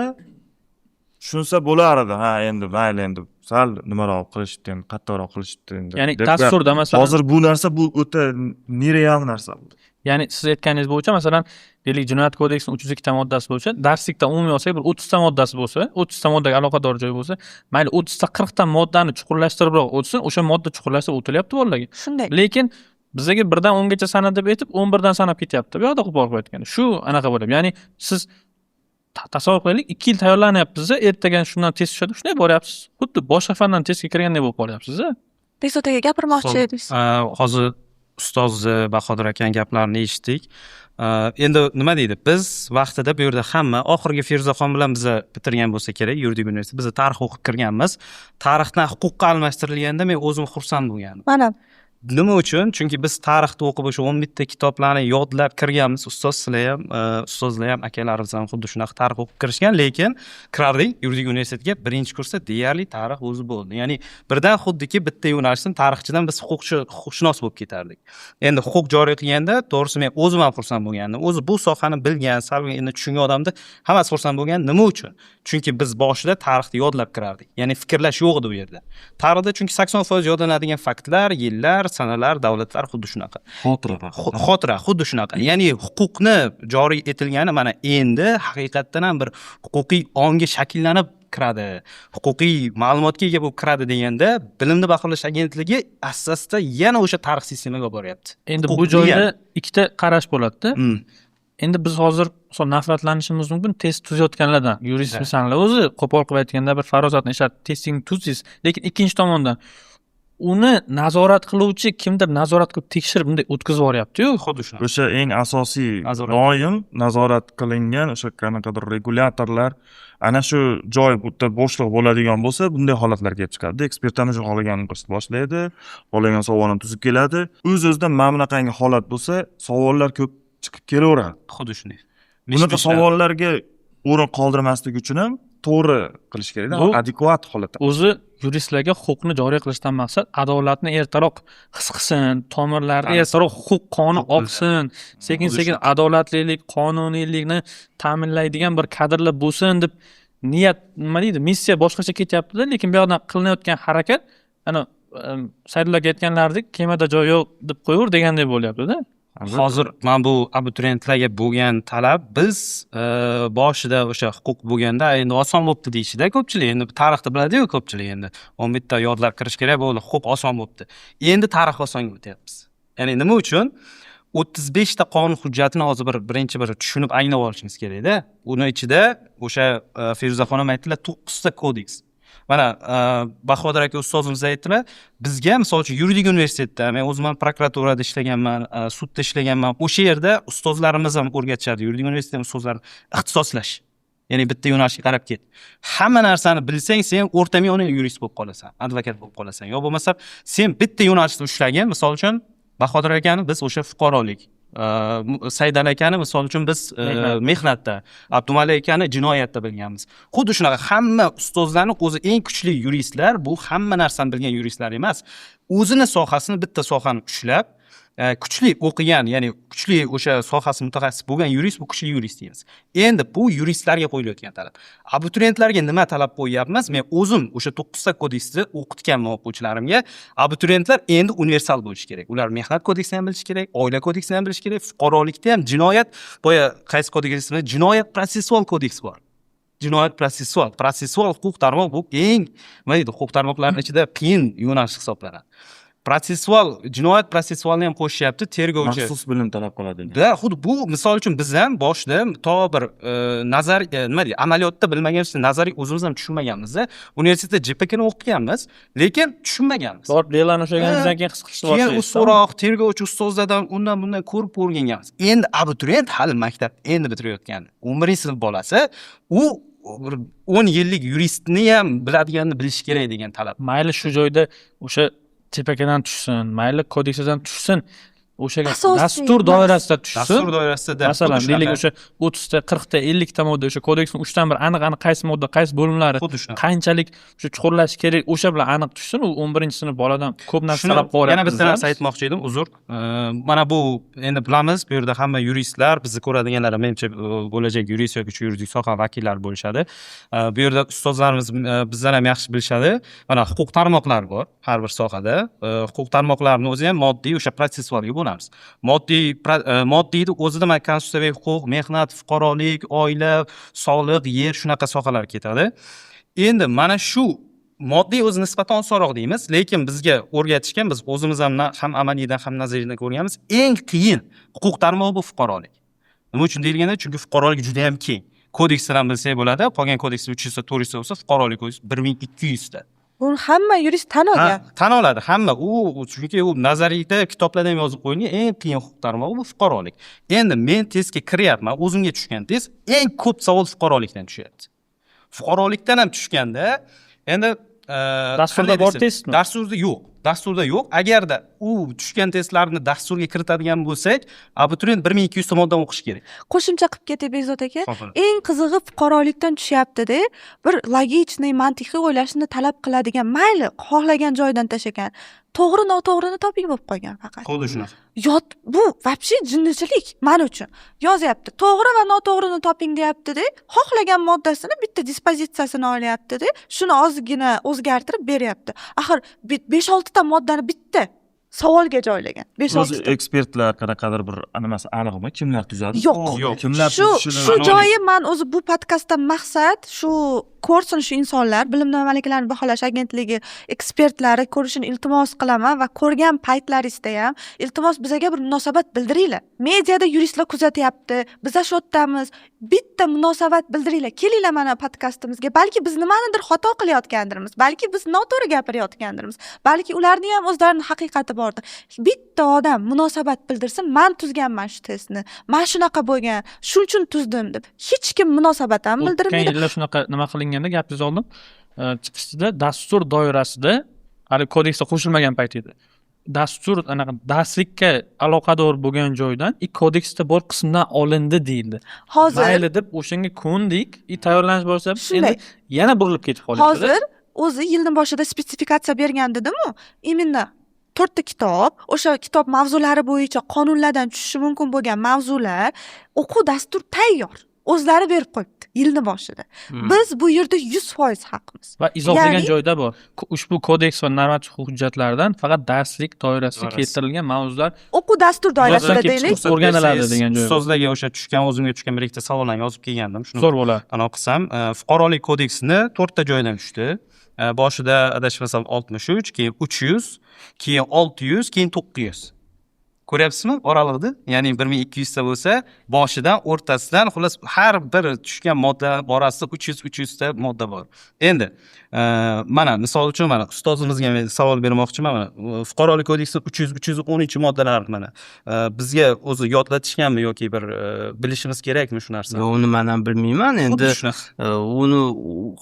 [SPEAKER 4] tushunsa bo'lar edi. Ha, endi mayli endi sal nimaroq qilishdi, endi qattiqroq qilishdi endi.
[SPEAKER 1] ya'ni
[SPEAKER 4] deb
[SPEAKER 1] dasturda masalan
[SPEAKER 4] hozir bu narsa bu o'ta nereal narsa.
[SPEAKER 1] ya'ni siz aytganingiz bo'yicha masalan deylik jinoyat kodeksining 302 ta moddasi bo'yicha darslikda umumiy olsak bir 30 ta moddasi bo'lsa, 30 ta moddaga aloqador joy bo'lsa, mayli 30 ta 40 ta moddani chuqurlashtiribroq o'tsin, o'sha modda chuqurlashtirib o'tilyapti bolalarga.
[SPEAKER 2] Shunday.
[SPEAKER 1] Lekin bizga 1 dan 10 gacha sana deb aytib 11 dan sanab ketyapti. Bu yoqda qo'pol qilib aytganda. Shu anaqa bo'ladi. Ya'ni siz tasavvur qilaylik, 2 yil tayyorlanyapsiz, ertaga shundan test tushadi, shunday boryapsiz. Xuddi boshqa fandan testga kirgandek bo'lib boryapsiz.
[SPEAKER 2] Bekzod aka gapirmoqchi edingiz.
[SPEAKER 3] Hozir ustozni Bahodir akaning gaplarini eshitdik. Endi nima deydi? Biz vaqtida bu yerda hamma oxirgi Feruzaxon bilan biz bitirgan bo'lsa kerak, yuridik universitet. Biz tarix o'qib kirganmiz. Tarixdan huquqqa almashtirilganda men o'zim xursand bo'lgandim.
[SPEAKER 2] Mana
[SPEAKER 3] Nima uchun? Chunki biz tarixda o'qib o'sha 10 bitta kitoblarni yodlab kirganmiz. Ustozlar ham, akalarimiz ham xuddi shunaqa tarix o'qib kirishgan, lekin kirardik yuridik universitetga birinchi kursda deyarli tarix o'zi bo'ldi. Ya'ni birdan xuddiki bitta yo'nalishdan tarixchidan biz huquqshunos bo'lib ketardik. Endi huquq joriy qilganda, to'g'risi men o'zim ham xursand bo'lgandim. O'zi bu sohani bilgan, sal endi tushungan odamda hammasi xursand bo'lgan. Nima uchun? Chunki biz boshida tarixni yodlab kirardik. Ya'ni fikrlash yo'q edi u yerda. Tarixda chunki 80% yodlanadigan faktlar, yillar, sanalar, davlatlar xuddi shunaqa. Xotira xuddi shunaqa. Ya'ni huquqni joriy etilgani mana endi haqiqatdan ham bir huquqiy ongga shakllanib kiradi. Huquqiy ma'lumotga ega bo'lib kiradi deganda, bilimni baholash agentligi asosida yana o'sha tarix sistemaga boryapti.
[SPEAKER 1] Endi bu joyda ikkita qarash bo'ladi-da. Endi biz hozir nafratlanishimiz mumkin test tuzayotganlardan. Yuristmisanlar o'zi qo'pol qilib aytganda bir farosatni ishlatib testingni tuzsiz, lekin ikkinchi tomondan uni nazorat qiluvchi kimdir nazorat qilib tekshirib bunday o'tkazib yuboryapti-yu, xuddi shunaqa.
[SPEAKER 4] O'sha eng asosiy doim nazorat qilingan o'sha qanaqadir regulyatorlar ana shu joy bo'shliq bo'ladigan bo'lsa, bunday holatlar kelib chiqadi. Ekspertani xohlaganini qilishni boshlaydi, xohlagan savolni tuzib keladi. O'z-o'zidan mana bunaqangi holat bo'lsa, savollar ko'p chiqib kelaveradi.
[SPEAKER 3] Xuddi shunday.
[SPEAKER 4] Bunaqa savollarga o'rin qoldirmaslik uchun ham to'g'ri qilish kerak, adekvat holatda.
[SPEAKER 1] O'zi yuristlarga huquqni joriy qilishdan maqsad adolatni ertaroq his qilsin, tomirlarni ertaroq huquq qoni oqsin, sekin-sekin adolatlilik, qonuniylikni ta'minlaydigan bir kadrlar bo'lsin deb niyat, nima deydi, missiya boshqacha ketyapti-da, lekin bu yoqdan qilinayotgan harakat ana Saidulloga aytganlaridek kemada joy yo'q deb qo'yaver degandek bo'lyapti-da.
[SPEAKER 3] Hozir mana bu abituriyentlarga bo'lgan talab biz boshida o'sha huquq bo'lganda endi oson bo'pti deyishida ko'pchilik, endi tarixni biladi-ku ko'pchilik, endi 10 bitta yodlab kirish kerak bo'ldi, huquq oson bo'pti. Endi tarix osonga o'tyapmiz. Ya'ni nima uchun? 35 ta qonun hujjatini hozir birinchi bir tushunib anglab olishingiz kerak-da. Uni ichida o'sha Feruzaxon ham aytdilar 9 ta kodeks. Mana Bahodir aka ustozimiz aytdilar, bizga misol uchun yuridik universitetda men o'zim ham prokuraturada ishlaganman, sudda ishlaganman. O'sha yerda ustozlarimiz ham o'rgatishadi, yuridik universitet ustozlari ixtisoslash. Ya'ni bitta yo'nalishga qarab ket. Hamma narsani bilsang, sen o'rtamiyona yurist bo'lib qolasan, advokat bo'lib qolasan. Yo bo'lmasa, sen bitta yo'nalishda ushlagin, misol uchun Bahodir akani biz o'sha fuqarolik, Saydal akani misol uchun biz mehnatda, Abdumalik akani jinoyatda bilganmiz. Xuddi shunaqa hamma ustozlarning o'zi eng kuchli yuristlar bu hamma narsani bilgan yuristlar emas. O'zini sohasini bitta sohani ushlab, kuchli o'qigan, ya'ni kuchli o'sha sohasi mutaxassis bo'lgan yurist bu kuchli yurist deymiz. Endi bu yuristlarga qo'yilayotgan talab. Abituriyentlarga nima talab qo'yyapmiz? Men o'zim o'sha 9 ta kodeksni o'qitganman o'quvchilarimga. Abituriyentlar endi universal bo'lishi kerak. Ular mehnat kodeksini ham bilishi kerak, oila kodeksini ham bilishi kerak, fuqarolikda ham jinoyat, boya qaysi kodeksda jinoyat protsessual kodeks bor. Jinoyat protsessual huquq tarmoq bu eng, nima deydi, huquq tarmoqlarining ichida qiyin yo'nalish hisoblanadi. Jinoyat protsessualni ham qo'shyapti, tergovchi.
[SPEAKER 4] Maxsus bilim talab qiladi.
[SPEAKER 3] Da, xuddi bu misol uchun biz ham boshida to bir nima deydi, amaliyotda bilmaganmiz, nazariy o'zimiz ham tushunmaganmiz. Universitetda JPKni o'qiganmiz, lekin tushunmaganmiz.
[SPEAKER 1] Borib delani o'shaganimizdan keyin his qilishni
[SPEAKER 3] Keyin
[SPEAKER 1] boshlaysiz.
[SPEAKER 3] u so'roq, tergovchi ustozlardan undan bundan ko'rib o'rganganmiz. Endi abituriyent hali maktab endi bitirayotgan 11-sinf bolasi, u 10 yillik yuristni ham biladiganini bilish kerak degan talab.
[SPEAKER 1] Mayli shu joyda o'sha TPKdan tushsin, mayli kodeksidan tushsin, o'sha dastur doirasida tushsin.
[SPEAKER 3] Dastur doirasida.
[SPEAKER 1] Masalan, deylik o'sha 30 ta, 40 ta, 50 ta modda o'sha kodeksning 3 dan bir aniq qaysi modda, qaysi bo'limlari qanchalik o'sha chuqurlash kerak, o'sha bilan aniq tushsin. U 11-sinf boladan ko'p narsa talab qo'yapti.
[SPEAKER 3] Yana bitta narsa aytmoqchi edim, uzr. Mana bu endi bilamiz, bu yerda hamma yuristlar, bizni ko'radiganlar menimcha bo'lajak yurist yoki yuridik soha vakillari bo'lishadi. Bu yerda ustozlarimiz bizdan ham yaxshi bilishadi. Mana huquq tarmoqlari bor har bir sohada. Huquq tarmoqlarining o'zi ham moddiy o'sha protsessualga bo'lamiz. Moddiyni o'zida mana konstitutsiyaviy huquq, mehnat, fuqarolik, oila, sog'liq, yer shunaqa sohalar ketadi. Endi mana shu moddiy o'zi nisbatan osonroq deymiz, lekin bizga o'rgatishgan, biz o'zimiz ham amaliydan ham nazariydan ko'rganmiz, eng qiyin huquq tarmog'i bu fuqarolik. Nima uchun deyilganda, chunki fuqarolik juda ham keng. Kodeksni ham bilsak bo'ladi, qolgan kodeksda 300 ta, 400 ta bo'lsa, fuqarolik 1200 ta.
[SPEAKER 2] Buni hamma yurist tan olgan.
[SPEAKER 3] Tan oladi hamma. Chunki u nazariyda kitoblarda ham yozib qo'yilgan eng qiyin huquq tarmog'i bu fuqarolik. Endi men testga kiryapman, o'zimga tushgan test eng ko'p savol fuqarolikdan tushyapti. Fuqarolikdan ham tushganda endi
[SPEAKER 1] dasturda bor testmi?
[SPEAKER 3] Dasturda yo'q. Agarda u tushgan testlarni dasturga kiritadigan bo'lsak, abituriyent 1200 ta moddan o'qish kerak.
[SPEAKER 2] Qo'shimcha qilib ketib Bekzod aka, eng qizig'i fuqarolikdan tushyapti-da, bir logichniy, mantiqiy o'ylashni talab qiladigan, mayli xohlagan joydan tashagan, to'g'ri noto'g'rini toping bo'lib qolgan faqat.
[SPEAKER 3] Xuddi shunaqa.
[SPEAKER 2] Yot bu вообще jinnichilik men uchun. Yozyapti, to'g'ri va noto'g'rini toping deyapti-da, xohlagan moddasini bitta dispozitsiyasini olyapti-da, shuni ozgina o'zgartirib beryapti. Axir 5-6 ta moddani bitta savolga joylagan. 5-6 ta.
[SPEAKER 4] Ekspertlar qanaqadir bir animasi aniqmi? Kimlar tuzadi?
[SPEAKER 2] Yo'q.
[SPEAKER 4] Kimlar tuzishini
[SPEAKER 2] Shu joyi men o'zi bu podkastdan maqsad shu ko'rsin shu insonlar, bilimni malakalarni baholash agentligi ekspertlari ko'rishini iltimos qilaman va ko'rgan paytlaringizda ham iltimos bizga bir munosabat bildiringlar. Mediada yuristlar kuzatyapti, biz shu yerdamiz. Bitta munosabat bildiringlar. Kelinglar mana podkastimizga. Balki biz nimanidir xato qilayotgandirmiz, balki biz noto'g'ri gapirayotgandirmiz, balki ularning ham o'zlarining haqiqati bordir. Bitta odam munosabat bildirsin, men tuzganman shu testni, men shunaqa bo'lgan, shuning uchun tuzdim deb. Hech kim munosabat ham bildirmaydi.
[SPEAKER 1] Yillar shunaqa nima qilinganda gapingizni oldim. Chiqishda dastur doirasida hali kodeksga qo'shilmagan payt edi. Dastur anaqa darslikka aloqador bo'lgan joydan kodeksda bor qismdan olindi deyildi.
[SPEAKER 2] Hozir
[SPEAKER 1] mayli deb o'shanga ko'ndik, tayyorlanish boshlab, endi yana burilib ketib qolyapti.
[SPEAKER 2] Hozir o'zi yilning boshida spetsifikatsiya bergan dedim-ku. Imенно 4 ta kitob, o'sha kitob mavzulari bo'yicha qonunlardan tushishi mumkin bo'lgan mavzular, o'quv dastur tayyor. O'zlari berib qo'yibdi yilning boshida. Biz bu yerda 100% haqmiz.
[SPEAKER 1] Va izohlagan joyda bor. Ushbu kodeks va normativ hujjatlardan faqat darslik doirasida keltirilgan mavzular
[SPEAKER 2] o'quv dastur doirasida deylik,
[SPEAKER 1] o'rganiladi degan joy.
[SPEAKER 3] Ustozlarga o'sha o'zimga tushgan bir ikkita savollarni yozib kelgandim. Shuni
[SPEAKER 1] zo'r bo'ladi.
[SPEAKER 3] Anaqa qilsam, fuqarolik kodeksini 4 ta joydan tushdi. Boshida adashmasam 63, keyin 300, keyin 600, keyin 900.
[SPEAKER 6] Ko'ryapsizmi oraliqni? Ya'ni 1200 ta bo'lsa, boshidan, o'rtasidan xullas har bir tushgan modda orasida 300 ta modda bor. Endi mana misol uchun mana ustozimizga men savol bermoqchiman. Mana fuqarolik kodeksi 313 moddalar mana bizga o'zi yodlatishganmi yoki bir bilishimiz kerakmi shu narsani?
[SPEAKER 5] Yo'q, uni men ham bilmayman. Endi
[SPEAKER 6] Xuddi shunaqa.
[SPEAKER 5] uni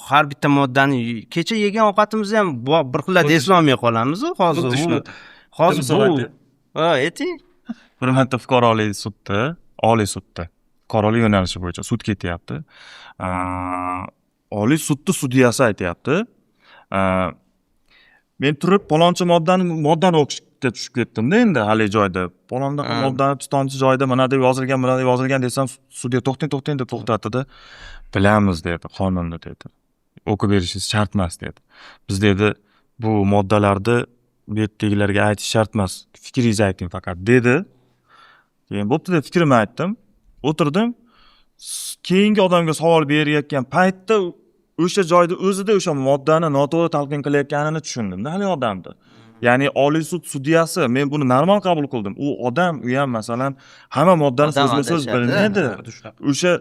[SPEAKER 5] har bitta moddani kecha yegan ovqatimizni ham bir xillar eslolmay qolamiz hozir.
[SPEAKER 6] Xuddi shunaqa.
[SPEAKER 5] Hozir bu
[SPEAKER 4] Misol
[SPEAKER 5] ayting.
[SPEAKER 4] bir marta fuqarolik sudda, oliy sudda fuqarolik yo'nalishi bo'yicha sud ketyapti. Oliy sudni sudyasi aytyapti. Men turib palonchi moddani o'qishga tushib ketdim-da endi hali joyda. Palonda moddani pistonchi joyda mana deb yozilgan desam, sudya to'xting deb to'xtatdi-da. Bilamiz dedi, qonunda dedi. O'qib berishingiz shart emas dedi. Biz dedi bu moddalarni bu yerdagilarga aytish shart emas, fikringizni ayting faqat dedi. Keyin bo'pti deb fikrimni aytdim. O'tirdim. Keyingi odamga savol berayotgan paytda o'sha joyda o'zida o'sha moddani noto'g'ri talqin qilayotganini tushundim-da hali odamni. Ya'ni Oliy sud sudyasi men buni normal qabul qildim. U odam, u ham masalan hamma moddani so'zma-so'z bilmaydi. O'sha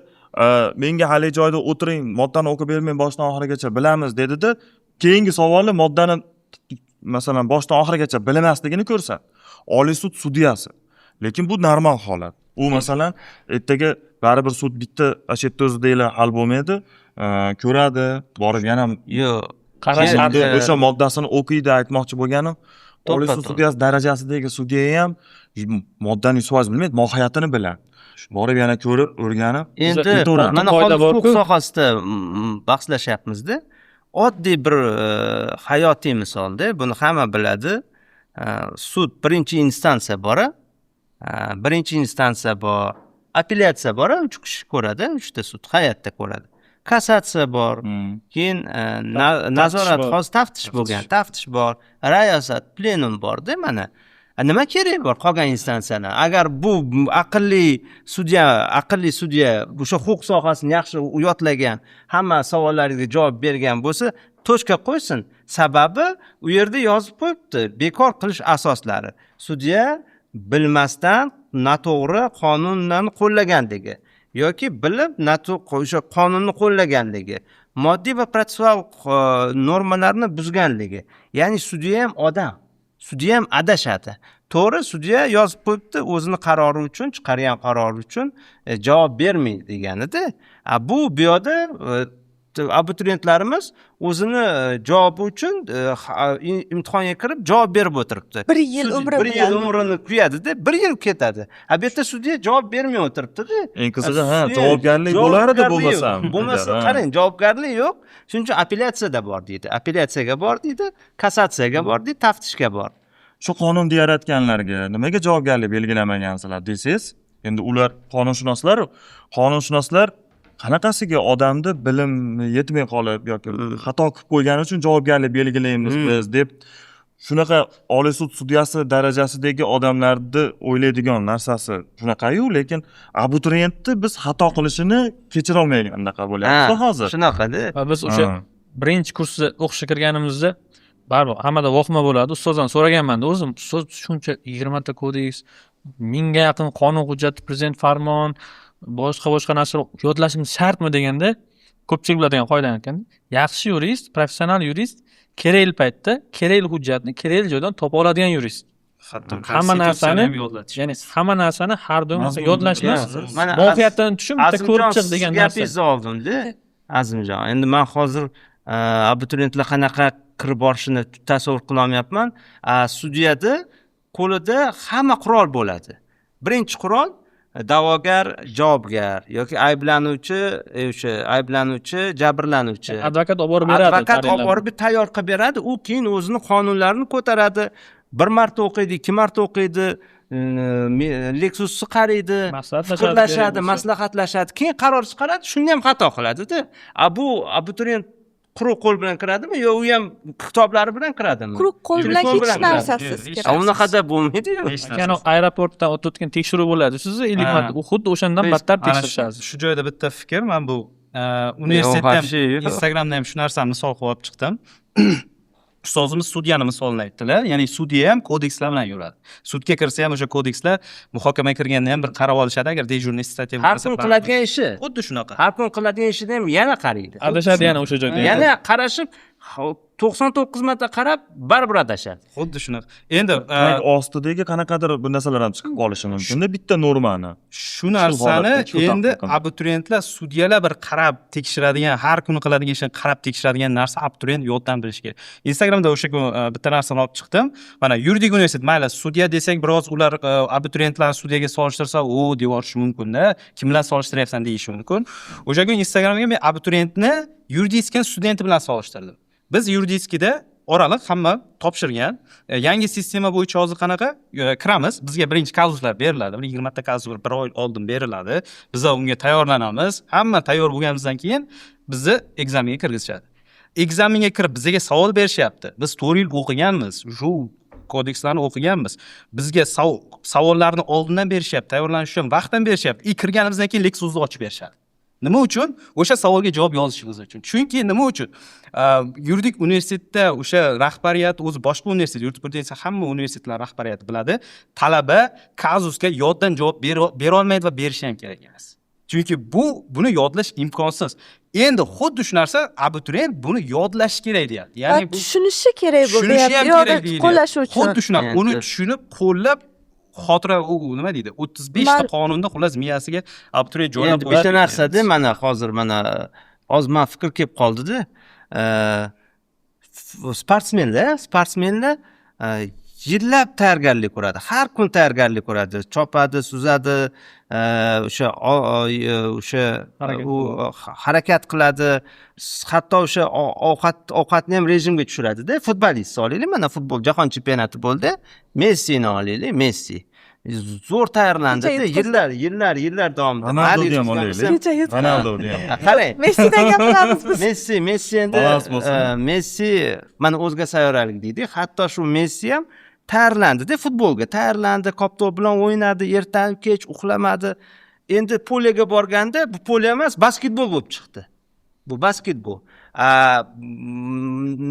[SPEAKER 4] menga hali joyda o'tiring, moddani o'qib bermang boshdan oxirigacha bilamiz dedi-da, keyingi savoli moddani masalan boshdan oxirigacha bilmasligini ko'rsat. Oliy sud sudyasi. Lekin bu normal holat. U masalan ertaga baribir sud bitta shu yerda o'zida hal bo'lmaydi. Ko'radi, borib yana
[SPEAKER 5] Yo'q.
[SPEAKER 1] Qarash
[SPEAKER 4] endi o'sha moddasini o'qiydi aytmoqchi bo'lganim. Oliy sud sudyasi darajasidagi sudya ham moddani 100% bilmaydi, mohiyatini biladi. Borib yana ko'rib, o'rganib,
[SPEAKER 5] Endi mana hozir huquq sohasida bahslashyapmiz-da. Oddiy bir hayotiy misolda, buni hamma biladi. Sud birinchi instansiya bor. Birinchi instansiya bor, apellyatsiya bor, 3 kishi ko'radi, 3 ta sud hay'atda ko'radi. Kassatsiya bor, keyin nazorat hozir taftish bo'lgan, taftish bor, rayosat, plenum bor-da mana. Nima kerak bor qolgan instansiyani? Agar bu aqlli sudya o'sha huquq sohasini yaxshi yodlagan, hamma savollariga javob bergan bo'lsa, tochka qo'ysin. Sababi u yerda yozib qo'yibdi, bekor qilish asoslari. Sudya bilmasdan noto'g'ri qonundan qo'llaganligi yoki bilib o'sha qonunni qo'llaganligi, moddiy va protsessual normalarni buzganligi. Ya'ni sudya ham odam. Sudya ham adashadi. To'g'ri, sudya yozib qo'yibdi, o'zini qarori uchun, chiqargan qarori uchun javob bermaydi deganida. Bu yoqda abituriyentlarimiz o'zini javobi uchun imtihonga kirib javob berib o'tiribdi.
[SPEAKER 2] 1 yil umri
[SPEAKER 5] bir yil umrini kuyadi-da, 1 yil ketadi. Bu yerda sudya javob bermay o'tiribdi-da.
[SPEAKER 4] eng qizig'i javobgarlik bo'lar-edi bo'lmasam.
[SPEAKER 5] Bo'lmasa qarang, javobgarlik yo'q. Shuning uchun apellyatsiyada bor deydi. Apellyatsiyaga bor deydi, kassatsiyaga bor deydi, taftishga bor.
[SPEAKER 4] Shu qonunni yaratganlarga nimaga javobgarlik belgilamagansilar desangiz, endi ular qonunchilar qanaqasiga odamni bilim yetmay qolib yoki xato qilib qo'ygani uchun javobgarlik belgilaymiz biz deb shunaqa Oliy sud sudyasi darajasidagi odamlarni o'ylaydigan narsasi shunaqa-yu, lekin abituriyentni biz xato qilishini kechira olmayotgandaqa bo'lyapti hozir.
[SPEAKER 5] Shunaqada.
[SPEAKER 1] va biz o'sha birinchi kursda o'qishga kirganimizda baribir hammada vahima bo'ladi. Ustozdan so'raganman-da o'zim, ustoz shuncha 20 ta kodeks, 1000 ga yaqin qonun hujjati, prezident farmon, boshqa narsalar yodlashimiz shartmi deganda, ko'pchilik biladigan qoidani aytganda, yaxshi yurist, professional yurist kerak yil paytda kerak yil hujjatni kerak yil joydan topa oladigan yurist. Hamma narsani, ya'ni hamma narsani har doim yodlashimiz, mohiyatdan tushib bitta ko'rib chiq degan narsa.
[SPEAKER 5] Gapingizni oldim-da, Azimjon. Endi men hozir abituriyentlar qanaqa kirib borishini tasavvur qila olmayapman. Sudyada qo'lida hamma qurol bo'ladi. Birinchi qurol da'vogar, javobgar yoki ayblanuvchi, jabrlanuvchi.
[SPEAKER 1] Advokat olib borib beradi.
[SPEAKER 5] Advokat olib borib tayyor qilib beradi. U keyin o'zini qonunlarini ko'taradi. 1 marta o'qiydi, 2 marta o'qiydi, Lexusni qaraydi, fikrlashadi, maslahatlashadi, keyin qaror chiqaradi. Shunda ham xato qiladi-da. Bu abituriyent quruq qo'l bilan kiradimi yo u ham kitoblari bilan kiradimi?
[SPEAKER 2] Quruq qo'l bilan hech narsasiz kiradi.
[SPEAKER 5] Unaqada bo'lmaydi-yu.
[SPEAKER 1] Ya'ni aeroportdan o'tayotgan tekshiruv bo'ladi. Sizni 50 marta u xuddi o'shandan battar tekshirishadi.
[SPEAKER 6] Shu joyda bitta fikr, men bu universitetda ham Instagramda ham shu narsani misol qilib chiqdim. ustozimiz sudyani misolini aytdilar. Ya'ni sudya ham kodekslar bilan yuradi. Sudga kirsa ham o'sha kodekslar muhokamaga kirganda ham bir qarab olishadi agar dejurniy stатья
[SPEAKER 7] har kun qiladigan ishi
[SPEAKER 6] xuddi shunaqa.
[SPEAKER 7] har kun qiladigan ishida ham yana qaraydi
[SPEAKER 1] adashadi yana o'sha joyda.
[SPEAKER 7] yana qarashib 99 marta qarab baribir adashadi.
[SPEAKER 6] Xuddi shunaqa. Endi
[SPEAKER 4] Demak, ostidagi qanaqadir bu narsalar ham chiqib qolishi mumkin-da bitta normani.
[SPEAKER 6] shu narsani
[SPEAKER 4] holatda shu
[SPEAKER 6] endi
[SPEAKER 4] taqdim.
[SPEAKER 6] abituriyentlar sudyalar bir qarab tekshiradigan, har kuni qiladigan ishni qarab tekshiradigan narsa abituriyent yoddan bilishi kerak. Instagramda o'sha kun bitta narsani olib chiqdim. Mana yuridik universitet, mayli sudya desak, biroz ular abituriyentlarni sudyaga solishtirsa, u deb yuborishi mumkin-da. Kim bilan solishtiryapsan deyishi mumkin. O'sha kun Instagramga men abituriyentni yuridikka studenti bilan solishtirdim. Biz yuridikda oraliq hamma topshirgan. Yangi sistema bo'yicha hozir qanaqa? Kiramiz, bizga birinchi kazuslar beriladi. 20 ta kazus bir oy oldin beriladi. Biz unga tayyorlanamiz. Hamma tayyor bo'lganimizdan keyin bizni ekzamenga kirgizishadi. Ekzamenga kirib bizga savol berishyapti. Biz 4 yil o'qiganmiz. Shu kodekslarni o'qiganmiz. Bizga savollarni oldindan berishyapti, tayyorlanish uchun vaqtdan berishyapti. Kirganimizdan keyin leksiyani ochib berishadi. Nima uchun? O'sha savolga javob yozishimiz uchun. Chunki nima uchun? Yuridik universitetda o'sha rahbariyat o'zi boshqa universitet, yuridik desa hamma universitetlar rahbariyati biladi. Talaba kazusga yoddan javob bera olmaydi va berishi ham kerak emas. Chunki buni yodlash imkonsiz. Endi xuddi shu narsa abituriyent buni yodlash kerak deyapti. Ya'ni bu
[SPEAKER 2] tushunishi kerak bu
[SPEAKER 6] tushunishi ham
[SPEAKER 2] deyapti,
[SPEAKER 6] kerak
[SPEAKER 2] yo'lda qo'llash uchun.
[SPEAKER 6] Xuddi shunaqa uni tushunib qo'llab xotira u nima deydi 35 ta qonunda xullas miyasiga abituriyent joylab
[SPEAKER 7] endi bitta narsada mana hozir mana hozir men fikr kelib qoldida sportsmenlar yillab tayyorgarlik ko'radi, har kun tayyorgarlik ko'radi, chopadi, suzadi, o'sha harakat qiladi, hatto o'sha ovqatni ham rejimga tushiradi-da. Futbolist olaylik, mana futbol jahon chempionati bo'ldi, Messini olaylik, Messi zo'r tayyorlandida, yillar davomida.
[SPEAKER 4] Ronaldo ham olaylik. Ronaldo ham.
[SPEAKER 7] Qarang,
[SPEAKER 2] Messidan gapiramiz biz.
[SPEAKER 7] Messi endi
[SPEAKER 4] Balans bo'lsin.
[SPEAKER 7] Messi mana o'zga sayyoralik deydi. Hatto shu Messi ham tayyorlandida, futbolga tayyorlandi, koptob bilan o'ynadi, ertan kech uxlamadi. Endi polyaga borganda bu polya emas, basketbol bo'lib chiqdi. Bu basketbol.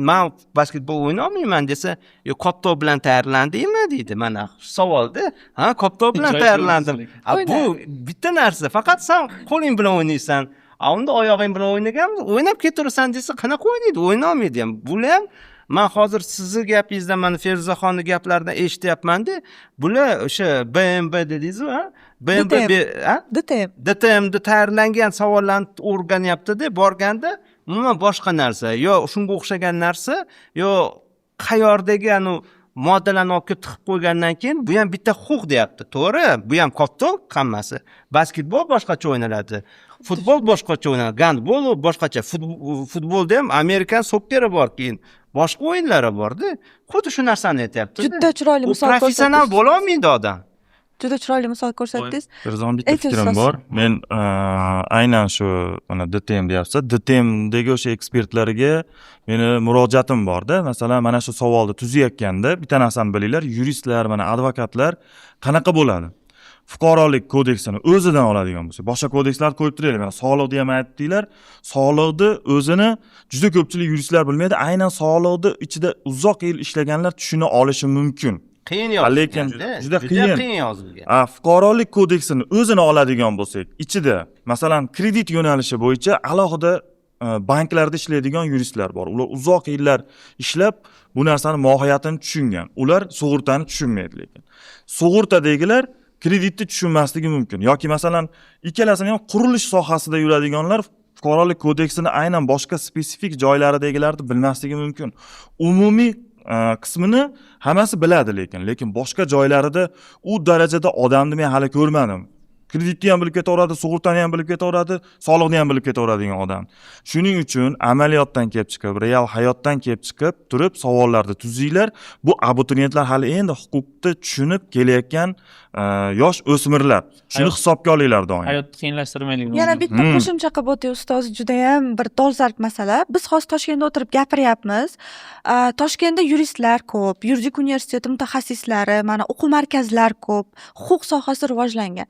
[SPEAKER 7] Men basketbol o'ynay olmayman desa, "Yo, koptob bilan tayyorlandingmi?" deydi. Mana savolda, "Ha, koptob bilan tayyorlandim." Bu bitta narsa, faqat sen qo'ling bilan o'ynaysan. Unda oyog'ing bilan o'ynaganmiz, o'ynab ketaversan desa, qanaqa o'ynaydi? O'ynay olmaydi ham. Bular ham men hozir sizni gapingizdan mana Feruzaxonning gaplaridan eshityapman-da, bular o'sha BMB dedingiz-ku, ha? BMB, ha? DTMda tayyorlangan savollarni o'rganyapti-da, borganda umuman boshqa narsa, yo shunga o'xshagan narsa, yo qayerdagi anu moddalarni olib kelib tiqib qo'ygandan keyin bu ham bitta huquq deyapti. To'g'ri, bu ham koptok hammasi. Basketbol boshqacha o'ynaladi. Futbol boshqacha o'ynaladi. Gandbol boshqacha. Futbolda ham Amerikan sokkeri bor, keyin boshqa o'yinlari bor-da. Xuddi shu narsani aytyapti.
[SPEAKER 2] Juda chiroyli misol ko'rsatdingiz.
[SPEAKER 7] Professional bo'la olmaydi odam.
[SPEAKER 2] Juda chiroyli misol ko'rsatdingiz.
[SPEAKER 4] Birzon bitta fikrim bor. Men aynan shu mana DTM deyapsiz. DTMdagi o'sha ekspertlarga meni murojaatim bor-da. Masalan, mana shu savolni tuzayotganda bitta narsani bilinglar, yuristlar, mana advokatlar qanaqa bo'ladi? Fuqarolik kodeksini o'zidan oladigan bo'lsa, boshqa kodekslarni qo'yib turaylik. Mana soliqni ham aytdinglar. Soliqni o'zini juda ko'pchilik yuristlar bilmaydi. Aynan soliqni ichida uzoq yil ishlaganlar tushuna olishi mumkin.
[SPEAKER 7] Qiyin yozilgan.
[SPEAKER 4] Lekin juda qiyin
[SPEAKER 7] yozilgan.
[SPEAKER 4] Fuqarolik kodeksini o'zini oladigan bo'lsak, ichida masalan kredit yo'nalishi bo'yicha alohida banklarda ishlaydigan yuristlar bor. Ular uzoq yillar ishlab bu narsani mohiyatini tushungan. Ular sug'urtani tushunmaydi lekin. Sug'urtadagilar kreditni tushunmasligi mumkin yoki masalan ikkalasini ham qurilish sohasida yuradiganlar fuqarolik kodeksini aynan boshqa spesifik joylaridagilarni bilmasligi mumkin. Umumiy qismini hammasi biladi lekin boshqa joylarida u darajada odamni men hali ko'rmadim. Kreditni ham bilib ketaveradi, sug'urtani ham bilib ketaveradi, soliqni ham bilib ketaveradigan odam. Shuning uchun amaliyotdan kelib chiqib, real hayotdan kelib chiqib turib savollarni tuzinglar. Bu abituriyentlar hali endi huquqni tushunib kelayotgan yosh o'smirlar. Shuni hisobga olinglar doim.
[SPEAKER 1] Hayotni qiyinlashtirmaylik.
[SPEAKER 2] Yana bitta qo'shimcha qilib o'tdi ustoz, juda ham bir dolzarb masala. Biz hozir Toshkentda o'tirib gapiryapmiz. Toshkentda yuristlar ko'p, yuridik universitet mutaxassislari, mana o'quv markazlari ko'p, huquq sohasi rivojlangan.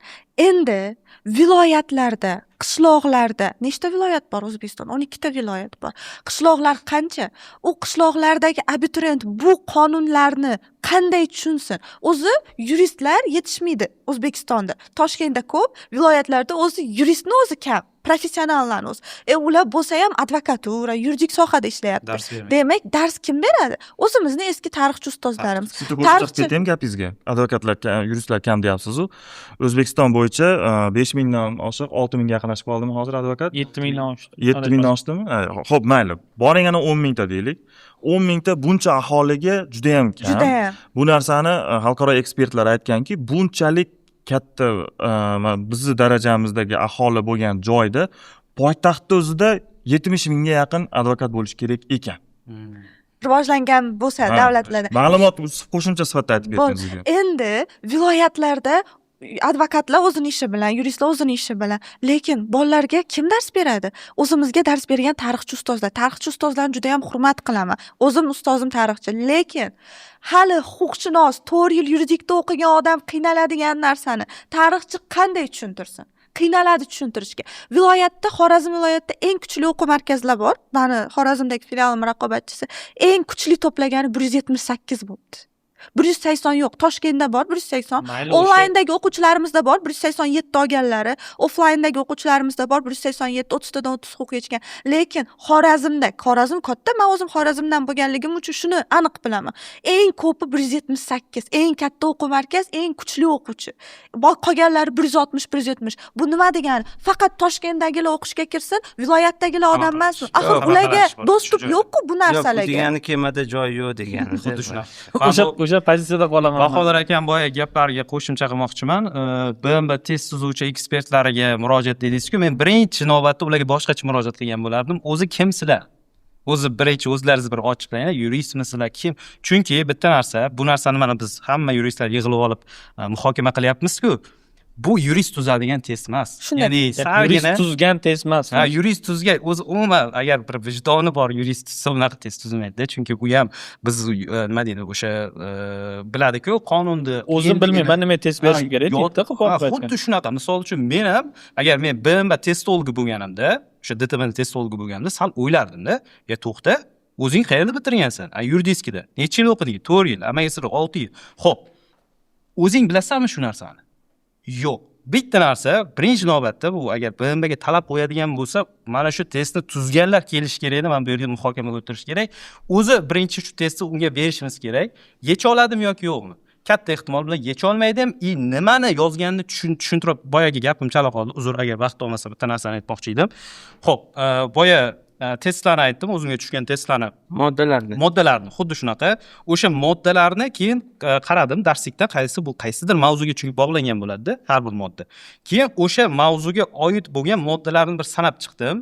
[SPEAKER 2] Endi viloyatlarda qishloqlarda nechta viloyat bor O'zbekiston? 12 ta viloyat bor. Qishloqlar qancha? U qishloqlardagi abituriyent bu qonunlarni qanday tushunsin? O'zi yuristlar yetishmaydi O'zbekistonda. Toshkentda ko'p, viloyatlarda o'zi yuristni o'zi kam. Professionallarni o'zi. Ular bo'lsa ham advokatura, yuridik sohada ishlayapti.
[SPEAKER 3] Dars bermaydi.
[SPEAKER 2] Demak, dars kim beradi? O'zimizni eski tarixchi ustozlarimiz.
[SPEAKER 4] Qo'shib ketaymi gapingizga? Advokatlar, yuristlar kam deyapsiz-ku. O'zbekiston bo'yicha 5 mingdan oshiq 6 mingga yaqinlashib qoldimi hozir advokat?
[SPEAKER 1] 7 mingdan oshdi.
[SPEAKER 4] 7 mingdan oshdimi? Xo'p, mayli. Boring ana 10 mingta deylik. 10 mingta buncha aholiga juda ham kam.
[SPEAKER 2] Juda ham.
[SPEAKER 4] Bu narsani xalqaro ekspertlar aytganki, bunchalik katta bizni darajamizdagi aholi bo'lgan joyda poytaxtda o'zida 70 mingga yaqin advokat bo'lishi kerak ekan.
[SPEAKER 2] Rivojlangan bo'lsa davlatlarda.
[SPEAKER 4] Ma'lumot qo'shimcha sifatida aytib ketdingiz bizga.
[SPEAKER 2] Endi viloyatlarda advokatlar o'zini ishi bilan, yuristlar o'zini ishi bilan, lekin bolalarga kim dars beradi? O'zimizga dars bergan tarixchi ustozlar. Tarixchi ustozlarni juda ham hurmat qilaman. O'zim ustozim tarixchi, lekin hali huquqshunos 4 yil yuridikda o'qigan odam qiynaladigan narsani tarixchi qanday tushuntirsin? Qiynaladi tushuntirishga. Viloyatda, Xorazm viloyatida eng kuchli o'quv markazlar bor. Mani Xorazmdagi filialim raqobatchisi eng kuchli to'plagani 178 bo'ldi. 180 yo'q. Toshkentda bor 180. Onlayndagi o'quvchilarimizda bor 187 olganlari, offlayndagi o'quvchilarimizda bor 187, 30 tadan 30 huquq yechgan. Lekin Xorazm katta, men o'zim Xorazmdan bo'lganligim uchun shuni aniq bilaman. Eng ko'pi 178, eng katta o'quv markaz, eng kuchli o'quvchi. Qolganlari 160, 170. Bu nima degani? Faqat Toshkentdagilar o'qishga kirsin, viloyatdagilar odam emasmi? Axir ularga dostуп yo'q-ku bu narsalarga.
[SPEAKER 5] Degani kemada joy yo'q degani.
[SPEAKER 6] Xuddi shunaqa.
[SPEAKER 1] O'sha pozitsiyada qolaman.
[SPEAKER 6] Bahodir akam boya gaplariga qo'shimcha qilmoqchiman. BMB test tuzuvchi ekspertlariga murojaat dedingiz-ku, men birinchi navbatda ularga boshqacha murojaat qilgan bo'lardim. O'zi kimsizlar? O'zi birinchi o'zlaringiz bir ochiqlang, yuristmisizlar, kim? Chunki bitta narsa, bu narsani mana biz hamma yuristlar yig'ilib olib muhokama qilyapmiz-ku. Bu yurist tuzadigan test emas. Ya'ni
[SPEAKER 1] yurist tuzgan test emas.
[SPEAKER 6] Ha, yurist tuzgan o'zi umuman agar bir vijdoni bor yurist tuzsa unaqa test tuzmaydi-da, chunki u ham biz nima deydi, o'sha biladi-ku, qonunni
[SPEAKER 1] o'zi bilmayman nima test berish kerak deydi.
[SPEAKER 6] Xuddi shunaqa. Misol uchun men ham agar men BMB testologi bo'lganimda, o'sha DTM testologi bo'lganimda sal o'ylardim-da, "Ya to'xta, o'zing qayerda bitirgansan? Yuridiskida. Necha yil o'qiding? 4 yil, magistrga 6 yil. Xo'p. O'zing bilasanmi shu narsani?" Yo'q. Bitta narsa, birinchi navbatda bu agar BMBga talab qo'yadigan bo'lsa, mana shu testni tuzganlar kelish kerak edi, mana bu yerga muhokamaga o'tirish kerak. O'zi birinchi shu testni unga berishimiz kerak. Yecha oladimi yoki yo'qmi? Katta ehtimol bilan yecha olmaydi ham. Nimani yozganini tushuntirib, boyagi gapim chala qoldi. Uzr, agar vaqt olmasa bitta narsani aytmoqchi edim. Xo'p, boya testlarni aytdim, o'zimga tushgan testlarni, moddalarni xuddi shunaqa. O'sha moddalarni keyin qaradim darslikda qaysidir mavzuga chunki bog'langan bo'ladi har bir modda. Keyin o'sha mavzuga oid bo'lgan moddalarni bir sanab chiqdim.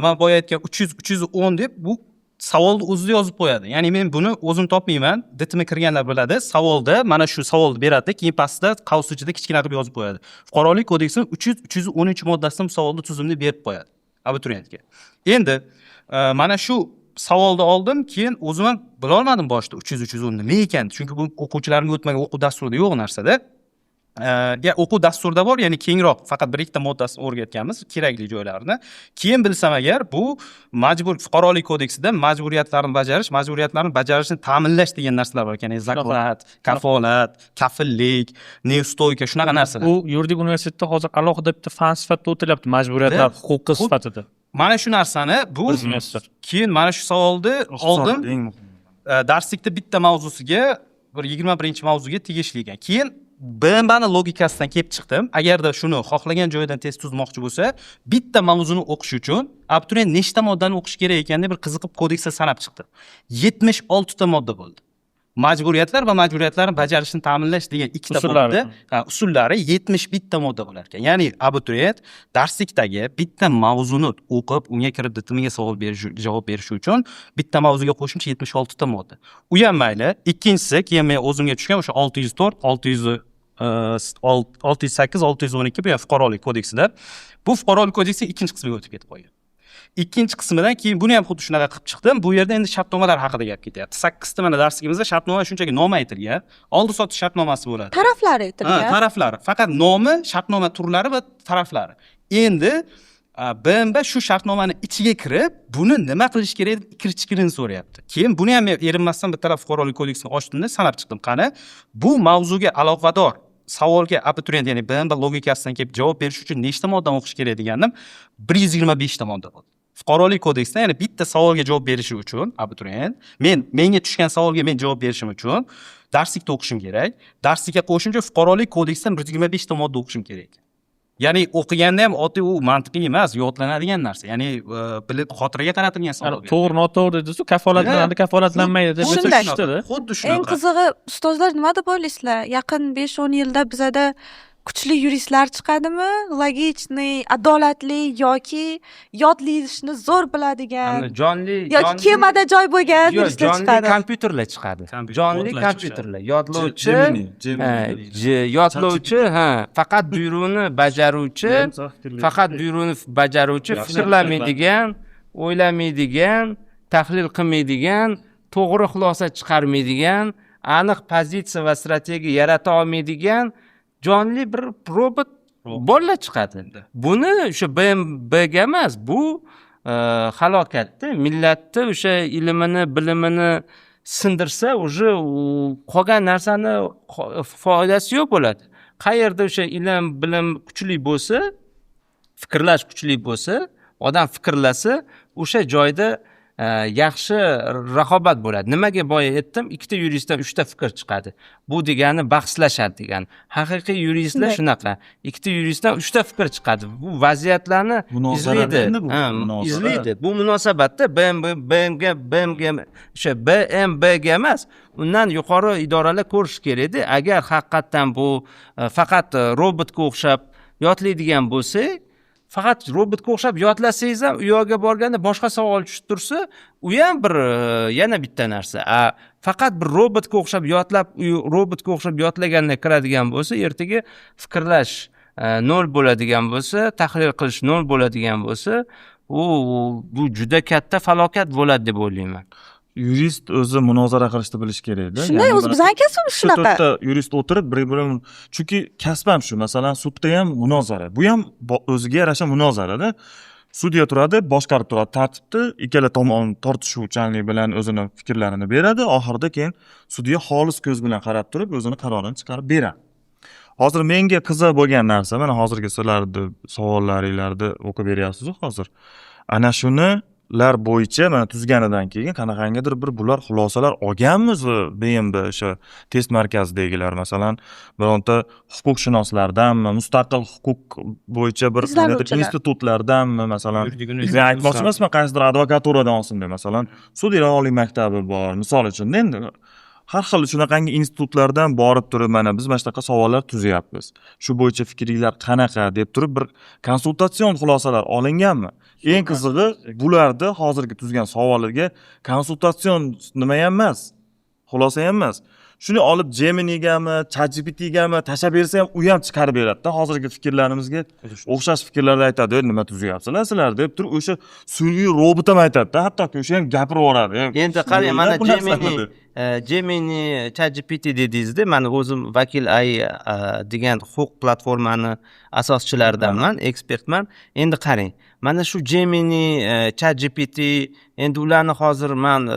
[SPEAKER 6] Men boya aytgan 310 deb bu savolni o'zida yozib qo'yadi. Ya'ni men buni o'zim topmayman. DTM kirganlar biladi. Savolda mana shu savolni beradi, keyin pastda qavs ichida kichkina qilib yozib qo'yadi. Fuqarolik kodeksining 313-moddasida bu savolni tuzumni berib qo'yadi abituriyentga. Endi mana shu savolni oldim, keyin o'zim ham bila olmadim boshida 310 nima ekan, chunki bu o'quvchilarga o'tmagan o'quv dasturida yo'q narsada. O'quv dasturida bor, ya'ni kengroq faqat bir ikkita moddasini o'rgatganmiz, kerakli joylarini. Keyin bilsam agar bu majbur fuqarolik kodeksida majburiyatlarni bajarishni ta'minlash degan narsalar bor ekan, zakolat, kafolat, kafillik, nestoyka shunaqa narsalar.
[SPEAKER 1] U yuridik universitetda hozir alohida bitta fan sifatida o'tilyapti, majburiyatlar huquqi sifatida.
[SPEAKER 6] Mana shu narsani keyin mana shu savolni oldim. Darslikda bitta mavzusiga, bir 21-mavzuga tegishli ekan. Keyin BMBni logikasidan kelib chiqdim. Agarda shuni xohlagan joyidan test tuzmoqchi bo'lsa, bitta mavzuni o'qish uchun abituriyent nechta moddani o'qish kerak ekanini bir qiziqib kodeksda sanab chiqdim. 76 ta modda bo'ldi. Majburiyatlar va majburiyatlarni bajarishni ta'minlash degan ikkita modda, usullari 71 ta modda bo'lar ekan. Ya'ni abituriyent darslikdagi bitta mavzuni o'qib, unga kirib DTMga javob berish uchun bitta mavzuga qo'shimcha 76 ta modda. U ham mayli. Ikkinchisi, keyin men o'zimga tushgan o'sha 604, 608, 612 bu fuqarolik kodeksida. Bu fuqarolik kodeksining ikkinchi qismiga o'tib ketib qolgan. Ikkinchi qismidan keyin buni ham xuddi shunaqa qilib chiqdim. Bu yerda endi shartnomalar haqida gap ketyapti. 8 ta mana darsligimizda shartnoma shunchaki nomi aytilgan. Oldi sotish shartnomasi bo'ladi.
[SPEAKER 2] Taraflari aytilgan.
[SPEAKER 6] Taraflari. Faqat nomi, shartnoma turlari va taraflari. Endi BMB shu shartnomani ichiga kirib, buni nima qilish kerak deb kirishkirini so'rayapti. Keyin buni ham men erinmasdan bir taraf fuqarolik kodeksini ochdimda sanab chiqdim. Qani, bu mavzuga aloqador savolga abituriyent, ya'ni BMB logikasidan kelib javob berish uchun nechta moddani o'qish kerak degandim? 125 ta modda bor. Fuqarolik kodeksida, ya'ni bitta savolga javob berishi uchun abituriyent, menga tushgan savolga men javob berishim uchun darslikda o'qishim kerak. Darslikka qo'shimcha fuqarolik kodeksidan 125 ta modda o'qishim kerak. Ya'ni o'qiganda ham oddiy u mantiqiy emas, yodlanadigan narsa. Ya'ni bilib xotiraga qaratilgan savol.
[SPEAKER 1] To'g'ri, noto'g'ri dedingiz, kafolatlanadi, kafolatlanmaydi deb
[SPEAKER 2] Shunday.
[SPEAKER 1] aytishdi.
[SPEAKER 6] Xuddi
[SPEAKER 2] Eng
[SPEAKER 6] shunaqa.
[SPEAKER 2] qizig'i, ustozlar nima deb o'ylaysizlar? Yaqin 5-10 yilda bizada kuchli yuristlar chiqadimi? Logichniy, adolatli yoki yodlashni zo'r biladigan
[SPEAKER 7] jonli
[SPEAKER 2] yoki kemada joy bo'lgan
[SPEAKER 7] yo'q,
[SPEAKER 2] yuristlar
[SPEAKER 7] jonli
[SPEAKER 2] chiqadi.
[SPEAKER 7] kompyuterlar chiqadi. Jonli
[SPEAKER 4] Botlar
[SPEAKER 7] kompyuterlar, yodlovchi,
[SPEAKER 4] Gemini.
[SPEAKER 7] yodlovchi, faqat buyruqni bajaruvchi, faqat buyruqni bajaruvchi, fikrlamaydigan, o'ylamaydigan, tahlil qilmaydigan, to'g'ri xulosa chiqarmaydigan, aniq pozitsiya va strategiya yarata olmaydigan jonli bir robot bolalar chiqadi. Buni o'sha BMBga emas, bu halokatda millatni o'sha ilmini, bilimini sindirsa, уже qolgan narsani foydasi yo'q bo'ladi. Qayerda o'sha ilm, bilim kuchli bo'lsa, fikrlash kuchli bo'lsa, odam fikrlasa, o'sha joyda yaxshi raqobat bo'ladi. Nimaga boya aytdim, ikkita yuristdan 3 ta fikr chiqadi. Bu degani bahslashadi degani. Haqiqiy yuristlar shunaqa. Ikkita yuristdan 3 ta fikr chiqadi. Bu vaziyatlarni izlaydi. Izlaydi. Bu munosabatda BMBga emas, undan yuqori idoralar ko'rish kerak-edi. Agar haqiqatan bu faqat robotga o'xshab yodlaydigan bo'lsa, faqat robotga o'xshab yodlasangiz ham u yoqqa borganda boshqa savol tushib tursa, u ham bir yana bitta narsa. Faqat bir robotga o'xshab yodlab, robotga o'xshab yodlaganda kiradigan bo'lsa, ertaga fikrlash nol bo'ladigan bo'lsa, tahlil qilish nol bo'ladigan bo'lsa, bu juda katta falokat bo'ladi deb o'ylayman.
[SPEAKER 4] Yurist o'zi munozara qilishni bilish kerak-da.
[SPEAKER 2] Shunday, o'zi bizning kasbimiz shunaqa.
[SPEAKER 4] 3-4 ta yurist o'tirib, bir-birini, chunki kasb ham shu. Masalan, sudda ham munozara. Bu ham o'ziga yarasha munozarada. Sudya turadi, boshqarib turadi tartibni, ikkala tomon tortishuvchanlik bilan o'zini fikrlarini beradi, oxirida keyin sudya xolis ko'z bilan qarab turib, o'zini qarorini chiqarib beradi. Hozir menga qiziq bo'lgan narsa, mana hozirgi sizlarni savollaringlarni o'qib beryapsiz hozir. Ana shunilar bo'yicha mana tuzganidan keyin qanaqangidir bir bular xulosalar olganmiz BMB o'sha test markazidagilar, masalan, bironta huquqshunoslardanmi, mustaqil huquq bo'yicha bir institutlardanmi, masalan, men aytmoqchi emasman, qaysidir advokaturadan olsin deb, masalan, sudyalar oliy maktabi bor, misol uchun, endi har xil shunaqangi institutlardan borib turib, mana biz mana shunaqa savollar tuzyapmiz. Shu bo'yicha fikringlar qanaqa deb turib bir konsultatsion xulosalar olinganmi? Eng qizig'i, bularda hozirgi tuzgan savoliga konsultatsion nima ham emas, xulosa ham emas. Shuni olib Geminigami, ChatGPTgami tashlab bersa ham u ham chiqarib beradi-da, hozirgi fikrlarimizga o'xshash fikrlarni aytadi, nima tuzyapsizlar sizlar deb turib, o'sha sun'iy robot ham aytadi-da, hattoki o'sha ham gapirib yuboradi.
[SPEAKER 7] Endi qarang, mana Gemini, ChatGPT dedingizda, mana o'zim Vakil AI degan huquq platformani asoschilaridanman, ekspertman. Endi qarang, mana shu Gemini, ChatGPT, endi ularni hozir men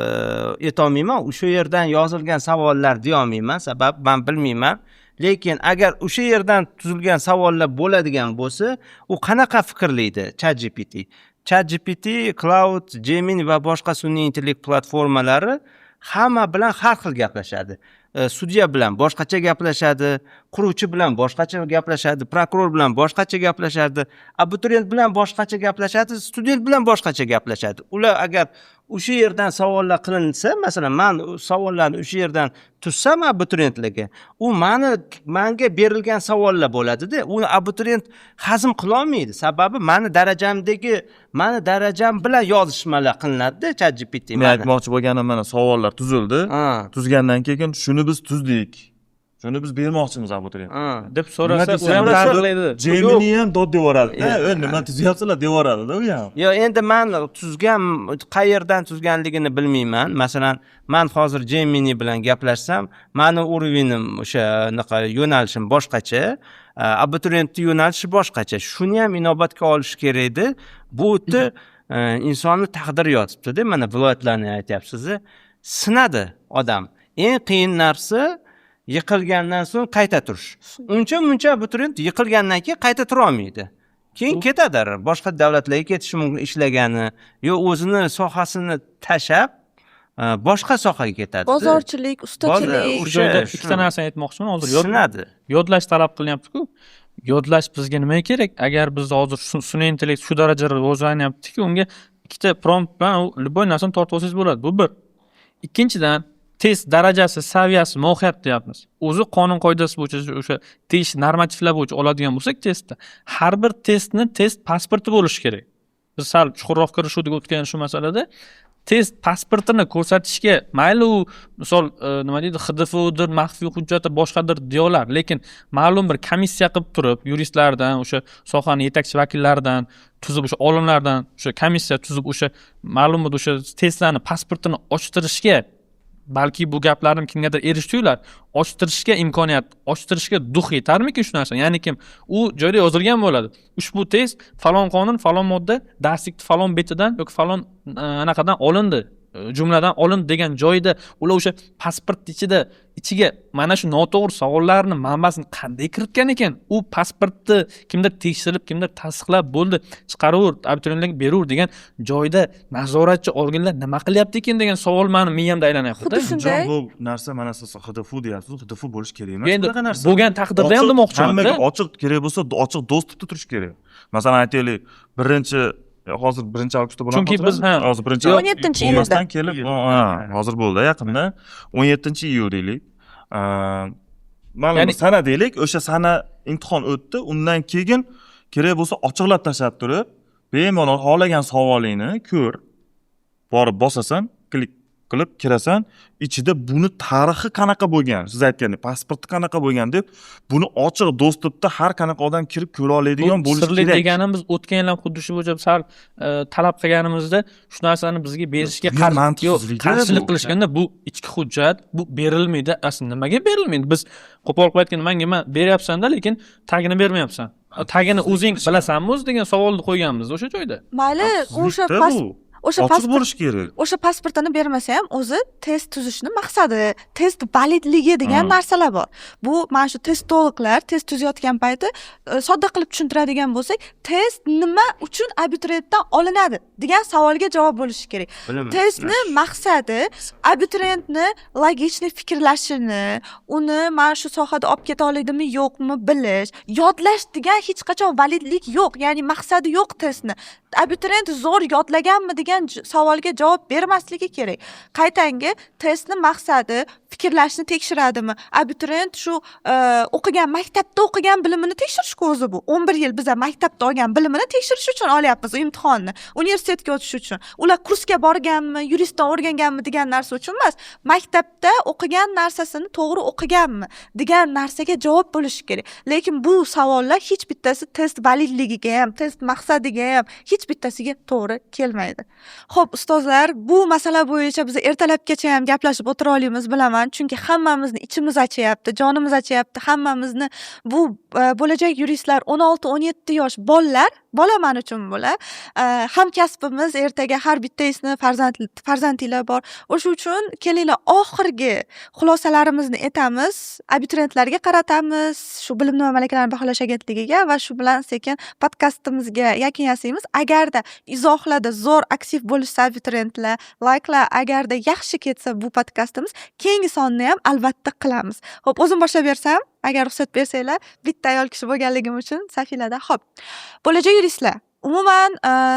[SPEAKER 7] aytolmayman, o'sha yerdan yozilgan savollar deya olmayman, sabab men bilmayman. Lekin agar o'sha yerdan tuzilgan savollar bo'ladigan bo'lsa, u qanaqa fikrlaydi ChatGPT? ChatGPT, Cloud, Gemini va boshqa sun'iy intellekt platformalari hamma bilan har xil gaplashadi. Sudya bilan boshqacha gaplashadi, quruvchi bilan boshqacha gaplashadi, prokuror bilan boshqacha gaplashadi, abituriyent bilan boshqacha gaplashadi, student bilan boshqacha gaplashadi. Ular agar o'sha yerdan savollar qilinsa, masalan, men savollarni o'sha yerdan tushsam abituriyentlarga, u menga berilgan savollar bo'ladi-da, uni abituriyent hazm qila olmaydi. Sababi meni darajam bilan yozishmalar qilinadi-da ChatGPT.
[SPEAKER 4] Men aytmoqchi bo'lganim, mana savollar tuzildi. Tuzgandan keyin shuni biz tuzdik. Shuni biz bermoqchimiz abituriyent
[SPEAKER 1] deb so'rasa, u ham tasdiqlaydi.
[SPEAKER 4] Gemini ham dod devoradi. Nima tuzyapsizlar devoradi-da u ham.
[SPEAKER 7] Yo'q, endi men tuzgan, qayerdan tuzganligini bilmayman. Masalan, men hozir Gemini bilan gaplashsam, meni urovnim o'sha yo'nalishim boshqacha. abituriyentni yo'nalishi boshqacha. Shuni ham inobatga olish kerak edi. Bu yerda insonni taqdiri yotibdi-da. Mana viloyatlarni aytyapsiz. Sinadi odam. Eng qiyin narsa yiqilgandan so'ng qayta turish. Uncha abituriyent yiqilgandan keyin qayta tura olmaydi. Keyin ketadi. Boshqa davlatlarga ketishi mumkin ishlagani, yo o'zini sohasini tashab boshqa sohaga ketadi.
[SPEAKER 2] Bozorchilik, ustachilik.
[SPEAKER 1] Shu joyda ikkita narsani aytmoqchiman. Hozir
[SPEAKER 7] Sinadi.
[SPEAKER 1] yodlash talab qilinyapti-ku. Yodlash bizga nima kerak? Agar biz hozir sun'iy intellekt shu darajada rivojlanyaptiki, unga ikkita prompt bilan любой narsani tortib olsangiz bo'ladi. Bu bir. Ikkinchidan, test darajasi, saviyasi, mohiyat deyapmiz. O'zi qonun qoidasi bo'yicha o'sha tegish normativlar bo'yicha oladigan bo'lsak testda, har bir testni test pasporti bo'lishi kerak. Biz sal chuqurroq kirishuvdik o'tgan shu masalada. Test pasportini ko'rsatishga mayli u misol nima deydi HDFdir, maxfiy hujjatdir, boshqadir diyorlar, lekin ma'lum bir komissiya qilib turib, yuristlardan, o'sha sohaning yetakchi vakillaridan tuzib, o'sha olimlardan o'sha komissiya tuzib, o'sha ma'lum bir o'sha testlarni pasportini ochtirishga, balki bu gaplarni kimgadir eshituvlar, ochtirishga imkoniyat, ochtirishga duh yetarmikin shu narsa? Ya'ni kim u joyda yozilgan bo'ladi. Ushbu test falon qonun, falon modda darslikni falon betidan yoki falon anaqadan olindi, jumladan olindi degan joyda ular o'sha pasport ichiga mana shu noto'g'ri savollarni manbasini qanday kiritgan ekan? U pasportni kimdir tekshirib, kimdir tasdiqlab bo'ldi, chiqaraver, abituriyentlarga beraver degan joyda nazoratchi organlar nima qilyapti ekan degan savol meni miyamda aylanyapti.
[SPEAKER 2] Xuddi shunday.
[SPEAKER 4] Bu narsa mana siz HDF deyapsiz, HDF bo'lish kerak emas.
[SPEAKER 1] Endi
[SPEAKER 4] bunaqa narsa.
[SPEAKER 1] bo'lgan taqdirda ham demoqchiman.
[SPEAKER 4] Hammaga ochiq kerak bo'lsa, ochiq dostupda turish kerak. Masalan, aytaylik, hozir 1-avgustda bo'ladi.
[SPEAKER 1] Chunki biz
[SPEAKER 4] hozir
[SPEAKER 2] 17-iyulda
[SPEAKER 4] kelib, hozir bo'ldi, yaqinda 17-iyul deylik. Ma'lum sana deylik, o'sha sana imtihon o'tdi, undan keyin kerak bo'lsa ochiqlab tashlab turib, bemalol xohlagan savolingni ko'r, borib bosasan, klik qilib kirasan, ichida buni tarixi qanaqa bo'lgan, siz aytgandek, pasporti qanaqa bo'lgan deb, buni ochiq dostupda har qanaqa odam kirib ko'ra oladigan bo'lishi kerak.
[SPEAKER 1] Sirli deganimiz o'tgan yil ham xuddi shu bo'yicha sal talab qilganimizda shu narsani bizga berishga qarshilik qilishganda, bu ichki hujjat, bu berilmaydi. Aslida nimaga berilmaydi? Biz qo'pol qilib aytganda, menga beryapsan-da, lekin tagini bermayapsan. Tagini o'zing bilasanmi o'zi degan savolni qo'yganmiz o'sha joyda.
[SPEAKER 2] Mayli, o'sha
[SPEAKER 4] ochiq bo'lish kerak.
[SPEAKER 2] O'sha pasportini bermasa ham o'zi test tuzishni maqsadi, test validligi degan narsalar bor. Bu mana shu testologlar test tuzayotgan payti sodda qilib tushuntiradigan bo'lsak, test nima uchun abituriyentdan olinadi degan savolga javob bo'lishi kerak. Testni maqsadi abituriyentni logik fikrlashini, uni mana shu sohada olib keta oladimi, yo'qmi bilish, yodlash degan hech qachon validlik yo'q, ya'ni maqsadi yo'q testni. Abituriyent zo'r yodlaganmi degan savolga javob bermasligi kerak. Qaytangi testni maqsadi fikrlashni tekshiradimi? Abituriyent shu o'qigan maktabda o'qigan bilimini tekshirishga o'zi bu. 11 yil biz maktabda olgan bilimini tekshirish uchun olyapmiz imtihonni. Universitetga o'tish uchun. Ular kursga borganmi, yuristdan o'rganganmi degan narsa uchun emas. Maktabda o'qigan narsasini to'g'ri o'qiganmi degan narsaga javob bo'lishi kerak. Lekin bu savollar hech bittasi test validligiga ham, test maqsadiga ham hech bittasiga to'g'ri kelmaydi. Xo'p, ustozlar, bu masala bo'yicha biz ertalabgacha ham gaplashib o'tira olamiz, bilaman. Chunki hammamizni ichimiz achyapti, jonimiz achyapti. Hammamizni bu bo'lajak yuristlar 16-17 yosh bolalar, bolaman uchun bo'la. Hamkasbimiz ertaga har bittasining farzandinglar bor. O'sha uchun kelinglar oxirgi xulosalarimizni aytamiz, abituriyentlarga qaratamiz, shu bilim nima malakalarini baholash agentligiga va shu bilan sekin podkastimizga yakun yasaymiz. Agarda izohlarda zo'r aktiv bo'lishsa abituriyentlar, layklar, agarda yaxshi ketsa bu podkastimiz, keyingi sonni ham albatta qilamiz. Xo'p, o'zim boshlab bersam, agar ruxsat bersanglar, bitta ayol kishi bo'lganligim uchun Safilada. Xo'p. Bo'lajak yuristlar, umuman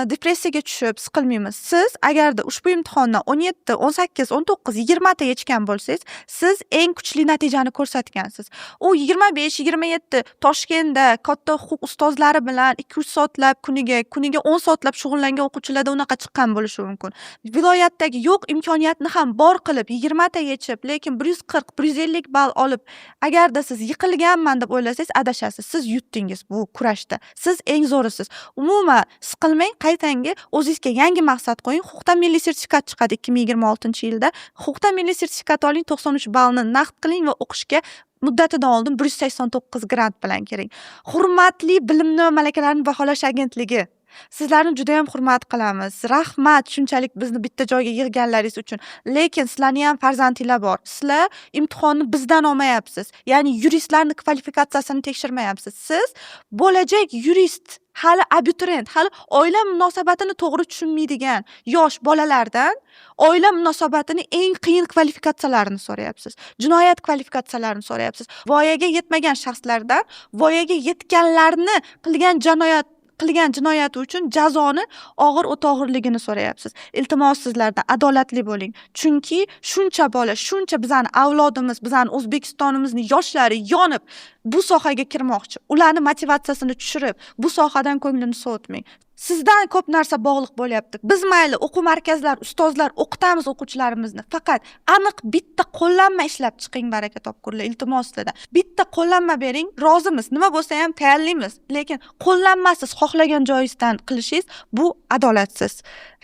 [SPEAKER 2] depressiyaga tushib siqilmaymiz. Siz agarda ushbu imtihondan 17, 18, 19, 20 ta yechgan bo'lsangiz, siz eng kuchli natijani ko'rsatgansiz. U 25, 27 Toshkentda katta huquq ustozlari bilan 2-3 soatlab kuniga 10 soatlab shug'ullangan o'quvchilarda unaqa chiqqan bo'lishi mumkin. Viloyatdagi yo'q imkoniyatni ham bor qilib 20 ta yechib, lekin 140, 150 ball olib, agarda siz yiqilganman deb o'ylasangiz, adashasiz. Siz yutdingiz bu kurashda. Siz eng zo'risiz. Umuman siqilmang, qaytangi o'zingizga yangi maqsad qo'ying. Huquqdan milliy sertifikat chiqadi 2026-yilda. Huquqdan milliy sertifikat oling, 93 ballni naqd qiling va o'qishga muddatidan oldin 189 grant bilan keling. Hurmatli bilimni va malakalarni baholash agentligi, sizlarni juda ham hurmat qilamiz. Rahmat shunchalik bizni bitta joyga yig'ganlaringiz uchun. Lekin sizlarning ham farzandinglar bor. Sizlar imtihonni bizdan olmayapsiz. Ya'ni yuristlarning kvalifikatsiyasini tekshirmayapsiz. Siz bo'lajak yurist, hali abituriyent, hali oila munosabatini to'g'ri tushunmaydigan yosh bolalardan oila munosabatini eng qiyin kvalifikatsiyalarini so'rayapsiz. Jinoyat kvalifikatsiyalarini so'rayapsiz. Voyaga yetmagan shaxslardan voyaga yetganlarni qilgan jinoyati uchun jazoni og'ir o'ta og'irligini so'rayapsiz. Iltimos sizlardan adolatli bo'ling. Chunki shuncha bola, shuncha bizani avlodimiz, bizani O'zbekistonimizning yoshlari yonib bu sohaga kirmoqchi. Ularni motivatsiyasini tushirib, bu sohadan ko'nglini sovutmang. Sizdan ko'p narsa bog'liq bo'lyapti. Biz mayli o'quv markazlar, ustozlar o'qitamiz o'quvchilarimizni. Faqat aniq bitta qo'llanma ishlab chiqing, baraka topkurlar. Iltimos sizlardan. Bitta qo'llanma bering, rozimiz. Nima bo'lsa ham tayyorlaymiz. Lekin qo'llanmasiz xohlagan joyingizdan qilishingiz bu adolatsiz.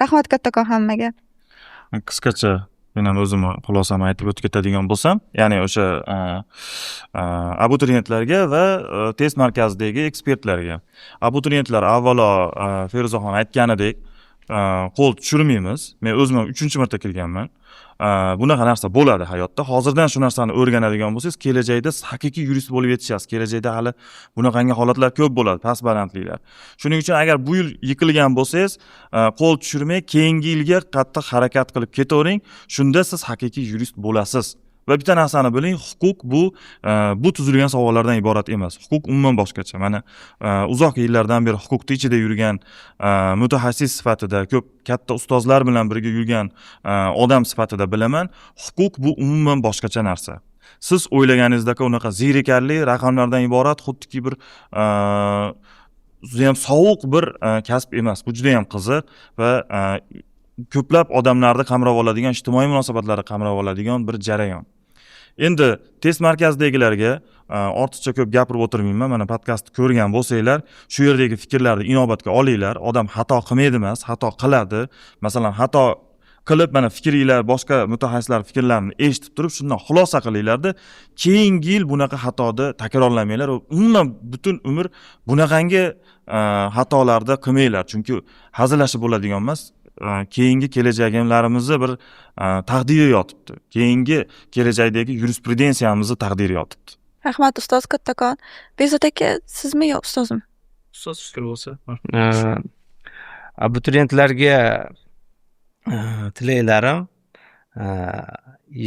[SPEAKER 2] Rahmat kattakon hammaga.
[SPEAKER 4] Qisqacha men ham o'zimni xulosamni aytib o'tib ketadigan bo'lsam, ya'ni o'sha abituriyentlarga va test markazidagi ekspertlarga. Abituriyentlar avvalo Feruzaxon aytganidek qo'l tushirmaymiz. Men o'zim 3-marta kelganman. Bunaqa narsa bo'ladi hayotda. Hozirdan shu narsani o'rganadigan bo'lsangiz, kelajakda haqiqiy yurist bo'lib yetishasiz. Kelajakda hali bunaqangi holatlar ko'p bo'ladi, past balandliklar. Shuning uchun agar bu yil yiqilgan bo'lsangiz, qo'l tushirmay, keyingi yilga qattiq harakat qilib ketavering. Shunda siz haqiqiy yurist bo'lasiz. Va bitta narsani biling, huquq bu tuzilgan savollardan iborat emas. Huquq umuman boshqacha. Mana uzoq yillardan beri huquqning ichida yurgan mutaxassis sifatida, ko'p katta ustozlar bilan birga yurgan odam sifatida bilaman, huquq bu umuman boshqacha narsa. Siz o'ylaganingizdek unaqa zerikarli raqamlardan iborat, xuddiki bir juda ham sovuq bir kasb emas. Bu juda ham qiziq va ko'plab odamlarni qamrab oladigan, ijtimoiy munosabatlarni qamrab oladigan bir jarayon. Endi test markazidagilarga ortiqcha ko'p gapirib o'tirmayman. Mana podkastni ko'rgan bo'lsanglar, shu yerdagi fikrlarni inobatga olinglar. Odam xato qilmaydi emas, xato qiladi. Masalan, xato qilib, mana fikringlar, boshqa mutaxassislar fikrlarini eshitib turib, shundan xulosa qilinglarda, keyingi yil bunaqa xatoni takrorlamanglar. Umuman butun umr bunaqangi xatolarni qilmanglar. Chunki hazillashib bo'ladigan emas. Keyingi kelajaglarimizni bir taqdiri yotibdi. Keyingi kelajakdagi yurisprudensiyamizni taqdiri yotibdi.
[SPEAKER 2] Rahmat ustoz kattakon. Bezod aka, sizmi yo ustozim?
[SPEAKER 1] Ustoz fikr bo'lsa.
[SPEAKER 5] Abituriyentlarga tilaklarim,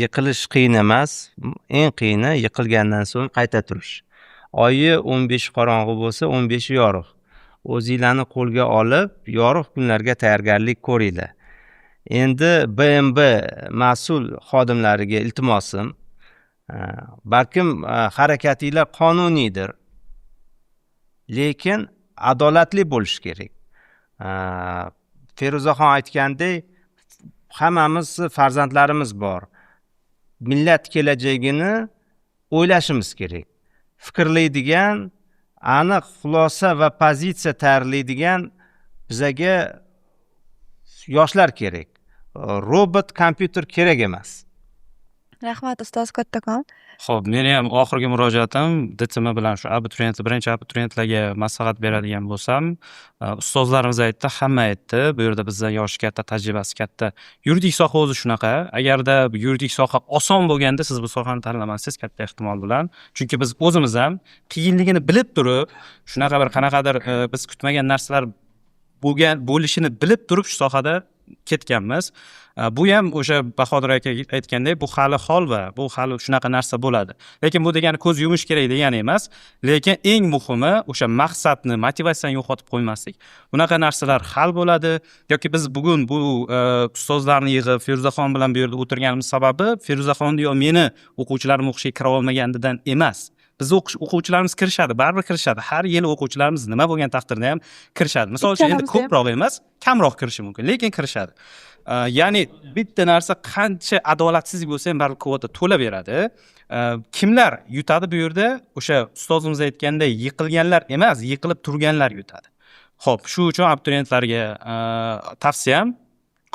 [SPEAKER 5] yiqilish qiyin emas. Eng qiyini yiqilgandan so'ng qayta turish. Oyi 15 qorong'u bo'lsa, 15 yorug'. O'zinglarni qo'lga olib, yorug' kunlarga tayyorgarlik ko'ringlar. Endi BMB mas'ul xodimlariga iltimosim, balkim harakatinglar qonuniydir, lekin adolatli bo'lish kerak. Feruzaxon aytgandek, hammamiz farzandlarimiz bor. Millat kelajagini o'ylashimiz kerak. Fikrlaydigan, aniq xulosa va pozitsiya tayyorlaydigan bizaga yoshlar kerak. Robot, kompyuter kerak emas.
[SPEAKER 2] Rahmat ustoz kattakon.
[SPEAKER 3] Xo'p, meni ham oxirgi murojaatim DTM bilan shu birinchi abituriyentlarga maslahat beradigan bo'lsam, ustozlarimiz aytdi, hamma aytdi, bu yerda bizdan yoshi katta, tajribasi katta. Yuridik soha o'zi shunaqa. Agarda yuridik soha oson bo'lganda, siz bu sohani tanlamasangiz katta ehtimol bilan, chunki biz o'zimiz ham qiyinligini bilib turib, shunaqa bir qanaqadir biz kutmagan narsalar bo'lishini bilib turib shu sohada ketganmiz. Bu ham o'sha Bahodir aka aytgandek, bu hali holva, bu hali shunaqa narsa bo'ladi. Lekin bu degani ko'z yumish kerak degani emas, lekin eng muhimi o'sha maqsadni, motivatsiyani yo'qotib qo'ymaslik. Bunaqa narsalar hal bo'ladi. Yoki biz bugun bu ustozlarni yig'ib Feruzaxon bilan bu yerda o'tirganimiz sababi Feruzaxonni yo meni o'quvchilarim o'qishga kira olmaganidan emas. Bizni o'quvchilarimiz kirishadi, baribir kirishadi. Har yili o'quvchilarimiz nima bo'lgan taqdirda ham kirishadi. Misol uchun endi ko'proq emas, kamroq kirishi mumkin, lekin kirishadi. Ya'ni bitta narsa qancha adolatsizlik bo'lsa ham baribir kvota to'laveradi. Kimlar yutadi bu yerda? O'sha ustozimiz aytganday, yiqilganlar emas, yiqilib turganlar yutadi. Xo'p, shu uchun abituriyentlarga tavsiyam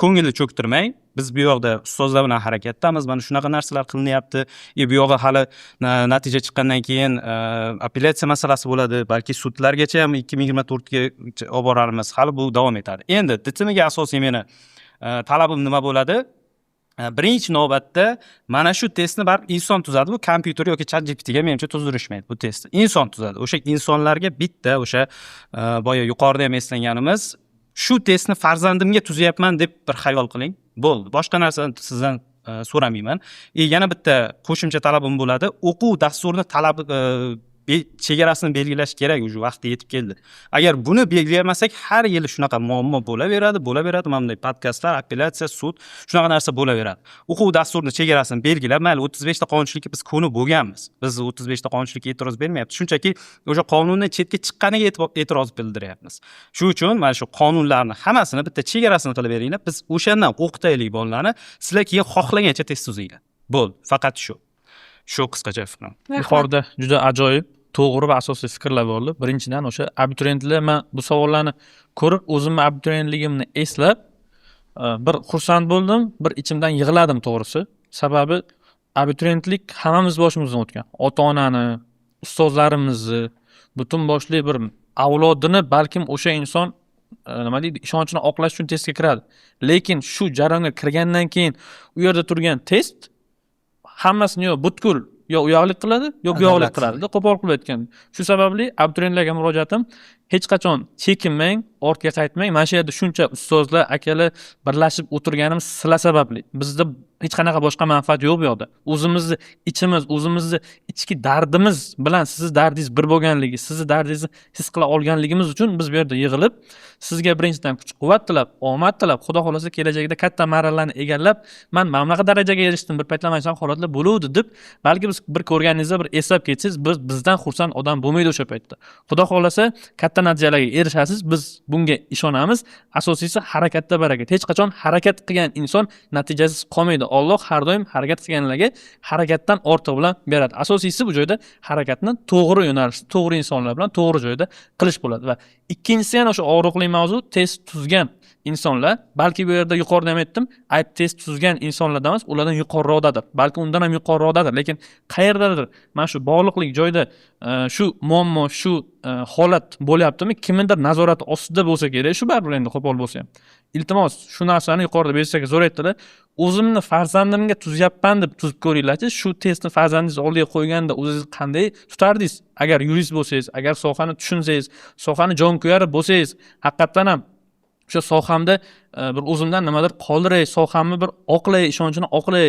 [SPEAKER 6] ko'ngilni cho'ktirmang. Biz bu yoqda ustozlar bilan harakatdamiz. Mana shunaqa narsalar qilinyapti. Bu yoqda hali natija chiqqandan keyin apellyatsiya masalasi bo'ladi. Balki sudlargacha ham 2024 ga olib boramiz. Hali bu davom etadi. Endi DTMga asosiy meni talabim nima bo'ladi? Birinchi navbatda mana shu testni baribir inson tuzadi. Bu kompyuter yoki ChatGPTga menimcha tuzdirishmaydi bu testni. Inson tuzadi. O'sha insonlarga bitta o'sha boya yuqorida ham eslanganimiz shu testni farzandimga tuzyapman deb bir xayol qiling. Bo'ldi. Boshqa narsani sizdan so'ramayman. Yana bitta qo'shimcha talabim bo'ladi. O'quv dasturini talabi chegarasini belgilash kerak, уже vaqti yetib keldi. Agar buni belgilamasak, har yili shunaqa muammo bo'laveradi. Mana bunday podkastlar, apellyatsiya, sud, shunaqa narsa bo'laveradi. O'quv dasturini chegarasini belgilab, mayli 35 ta qonunchilikka biz ko'nib bo'lganmiz. Biz 35 ta qonunchilikka e'tiroz bermayapmiz. Shunchaki o'sha qonundan chetga chiqqaniga e'tiroz bildiryapmiz. Shuning uchun mana shu qonunlarni hammasini bitta chegarasini qilib beringlar. Biz o'shandan o'qitaylik bolalarni. Sizlar keyin xohlagancha test tuzinglar. Bo'ldi, faqat shu. Shu qisqacha fikrim.
[SPEAKER 1] Yuqorida juda ajoyib, to'g'ri va asosiy fikrlar bo'ldi. Birinchidan o'sha abituriyentlar, men bu savollarni ko'rib o'zimni abituriyentligimni eslab bir xursand bo'ldim, bir ichimdan yig'ladim to'g'risi. Sababi abituriyentlik hammamiz boshimizdan o'tgan. Ota-onani, ustozlarimizni, butun boshli bir avlodini balkim o'sha inson nima deydi, ishonchini oqlash uchun testga kiradi. Lekin shu jarayonga kirgandan keyin u yerda turgan test hammasini yo butkul yo uyoqlik qiladi, yo buyoqlik qiladi, qo'pol qilib aytgan. Shu sababli abituriyentlarga murojaatim, hech qachon chekinmang, ortga qaytmang. Mana shu yerda shuncha ustozlar, akalar birlashib o'tirganimiz sizlar sababli. Bizda hech qanaqa boshqa manfaat yo'q bu yoqda. O'zimizni ichimiz, o'zimizni ichki dardimiz bilan sizni dardingiz bir bo'lganligi, sizni dardingizni his qila olganligimiz uchun biz bu yerda yig'ilib, sizga birinchidan kuch-quvvat tilab, omad tilab, Xudo xolasa kelajakda katta marralarni egallab, men mamlakat darajaga erishdim, bir paytlar mana shunday holatlar bo'luvdi deb, balki biz bir ko'rganingizda bir eslab ketsangiz, bizdan xursand odam bo'lmaydi o'sha paytda. Xudo xolasa katta natijalarga erishasiz, biz bunga ishonamiz. Asosiysi harakatda barakat. Hech qachon harakat qilgan inson natijasiz qolmaydi. Alloh har doim harakat qilganlarga harakatdan ortiq bilan beradi. Asosiysi bu joyda harakatni to'g'ri yo'nalishda, to'g'ri insonlar bilan to'g'ri joyda qilish bo'ladi. Va ikkinchisi yana o'sha og'riqli mavzu, test tuzgan insonlar, balki bu yerda yuqorida ham aytdim, ayb test tuzgan insonlardan emas, ulardan yuqoriroqdadir. Balki undan ham yuqoriroqdadir, lekin qayerdadir mana shu bog'liqlik joyda shu muammo, shu holat bo'lyaptimi, kimnidir nazorati ostida bo'lsa kerak, shu baribir endi qo'pol bo'lsa ham. Iltimos, shu narsani yuqorida berishga zo'r aytdilar. O'zimni farzandimga tuzyapman deb tuzib ko'ringlarchi, shu testni farzandingiz oldiga qo'yganda o'zingiz qanday tutardingiz? Agar yurist bo'lsangiz, agar sohani tushunsangiz, sohani jonkuyari bo'lsangiz, haqiqatan ham o'sha sohamda bir o'zimdan nimadir qoldiray, sohamni bir oqlay, ishonchini oqlay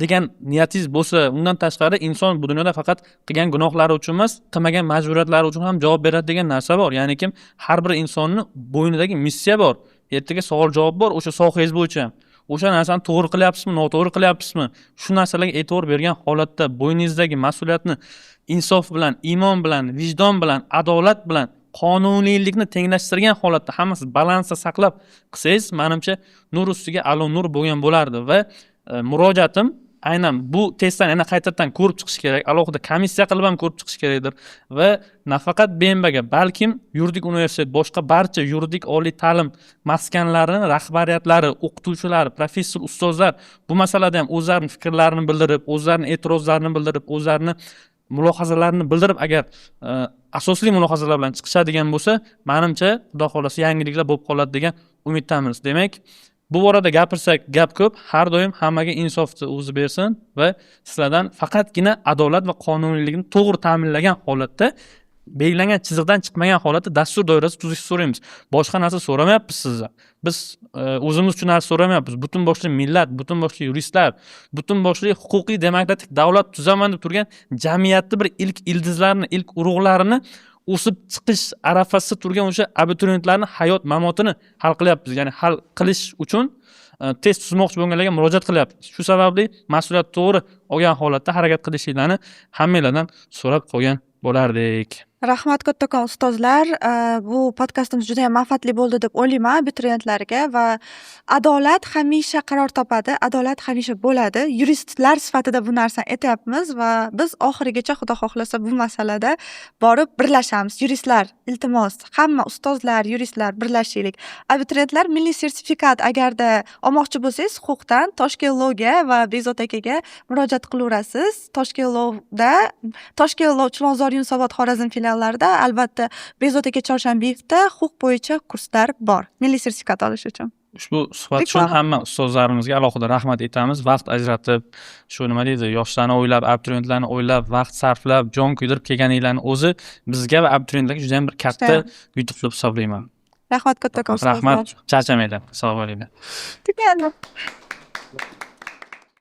[SPEAKER 1] degan niyatingiz bo'lsa, undan tashqari inson bu dunyoda faqat qilgan gunohlari uchun emas, qilmagan majburiyatlari uchun ham javob beradi degan narsa bor. Ya'ni kim har bir insonning bo'ynidagi missiya bor. Ertaga savol-javob bor o'sha sohangiz bo'yicha. O'sha narsani to'g'ri qilyapsizmi, noto'g'ri qilyapsizmi? Shu narsalarga e'tibor bergan holatda bo'yningizdagi mas'uliyatni insof bilan, iymon bilan, vijdon bilan, adolat bilan, qonuniylikni tenglashtirgan holatda hammasi balansda saqlab qilsangiz, menimcha nur ustiga alo nur bo'lgan bo'lardi va murojaatim aynan bu testdan yana qaytadan ko'rib chiqish kerak, alohida komissiya qilib ham ko'rib chiqish kerakdir va nafaqat BMBga, balkim yuridik universitet, boshqa barcha yuridik oliy ta'lim maskanlarining rahbariyatlari, o'qituvchilari, professor, ustozlar bu masalada ham o'zlarining fikrlarini bildirib, o'zlarining e'tirozlarini bildirib, o'zlarining mulohazalarini bildirib, agar asosli mulohazalar bilan chiqishadigan bo'lsa, menimcha Xudo xolasa yangiliklar bo'lib qoladi degan umiddamiz. Demak, bu borada gapirsak gap ko'p, har doim hammaga insofni o'zi bersin va sizlardan faqatgina adolat va qonuniylikni to'g'ri ta'minlagan holatda, belgilangan chiziqdan chiqmagan holatda dastur doirasida tuzishni so'raymiz. Boshqa narsa so'ramayapmiz sizdan. Biz o'zimiz uchun narsa so'ramayapmiz. Butun boshli millat, butun boshli yuristlar, butun boshli huquqiy demokratik davlat tuzaman deb turgan jamiyatni bir ilk ildizlarini, ilk urug'larini o'sib chiqish arafasida turgan o'sha abituriyentlarning hayot mamotini hal qilyapmiz. Ya'ni hal qilish uchun test tuzmoqchi bo'lganlarga murojaat qilyapmiz. Shu sababli mas'uliyat to'g'ri olgan holatda harakat qilishinglarni hammanglardan so'rab qo'ygan bo'lardik.
[SPEAKER 2] Rahmat kattakon ustozlar. Bu podkastimiz juda ham manfaatli bo'ldi deb o'ylayman abituriyentlarga va adolat hamisha qaror topadi, adolat hamisha bo'ladi. Yuristlar sifatida bu narsani aytyapmiz va biz oxirigacha xudo xohlasa bu masalada borib birlashamiz. Yuristlar, iltimos, hamma ustozlar, yuristlar birlashaylik. Abituriyentlar milliy sertifikat agarda olmoqchi bo'lsangiz, huquqdan Toshkent Low'ga va Bekzod akaga murojaat qilaverasiz. Toshkent Law Chilonzor, Yunusobod, Xorazm filiallarida, albatta Bekzod aka Chorshanbiyevda huquq bo'yicha kurslar bor. Milliy sertifikat olish uchun.
[SPEAKER 1] Ushbu suhbat uchun hamma ustozlarimizga alohida rahmat aytamiz. Vaqt ajratib, shu nima deydi, yoshlarni o'ylab, abituriyentlarni o'ylab, vaqt sarflab, jon kuydirib kelganinglarning o'zi bizga va abituriyentlarga juda ham bir katta yutuq deb hisoblayman.
[SPEAKER 2] Rahmat kattakon ustozlar.
[SPEAKER 1] Rahmat, charchamanglar. Sog' bo'linglar.
[SPEAKER 2] Tugadi.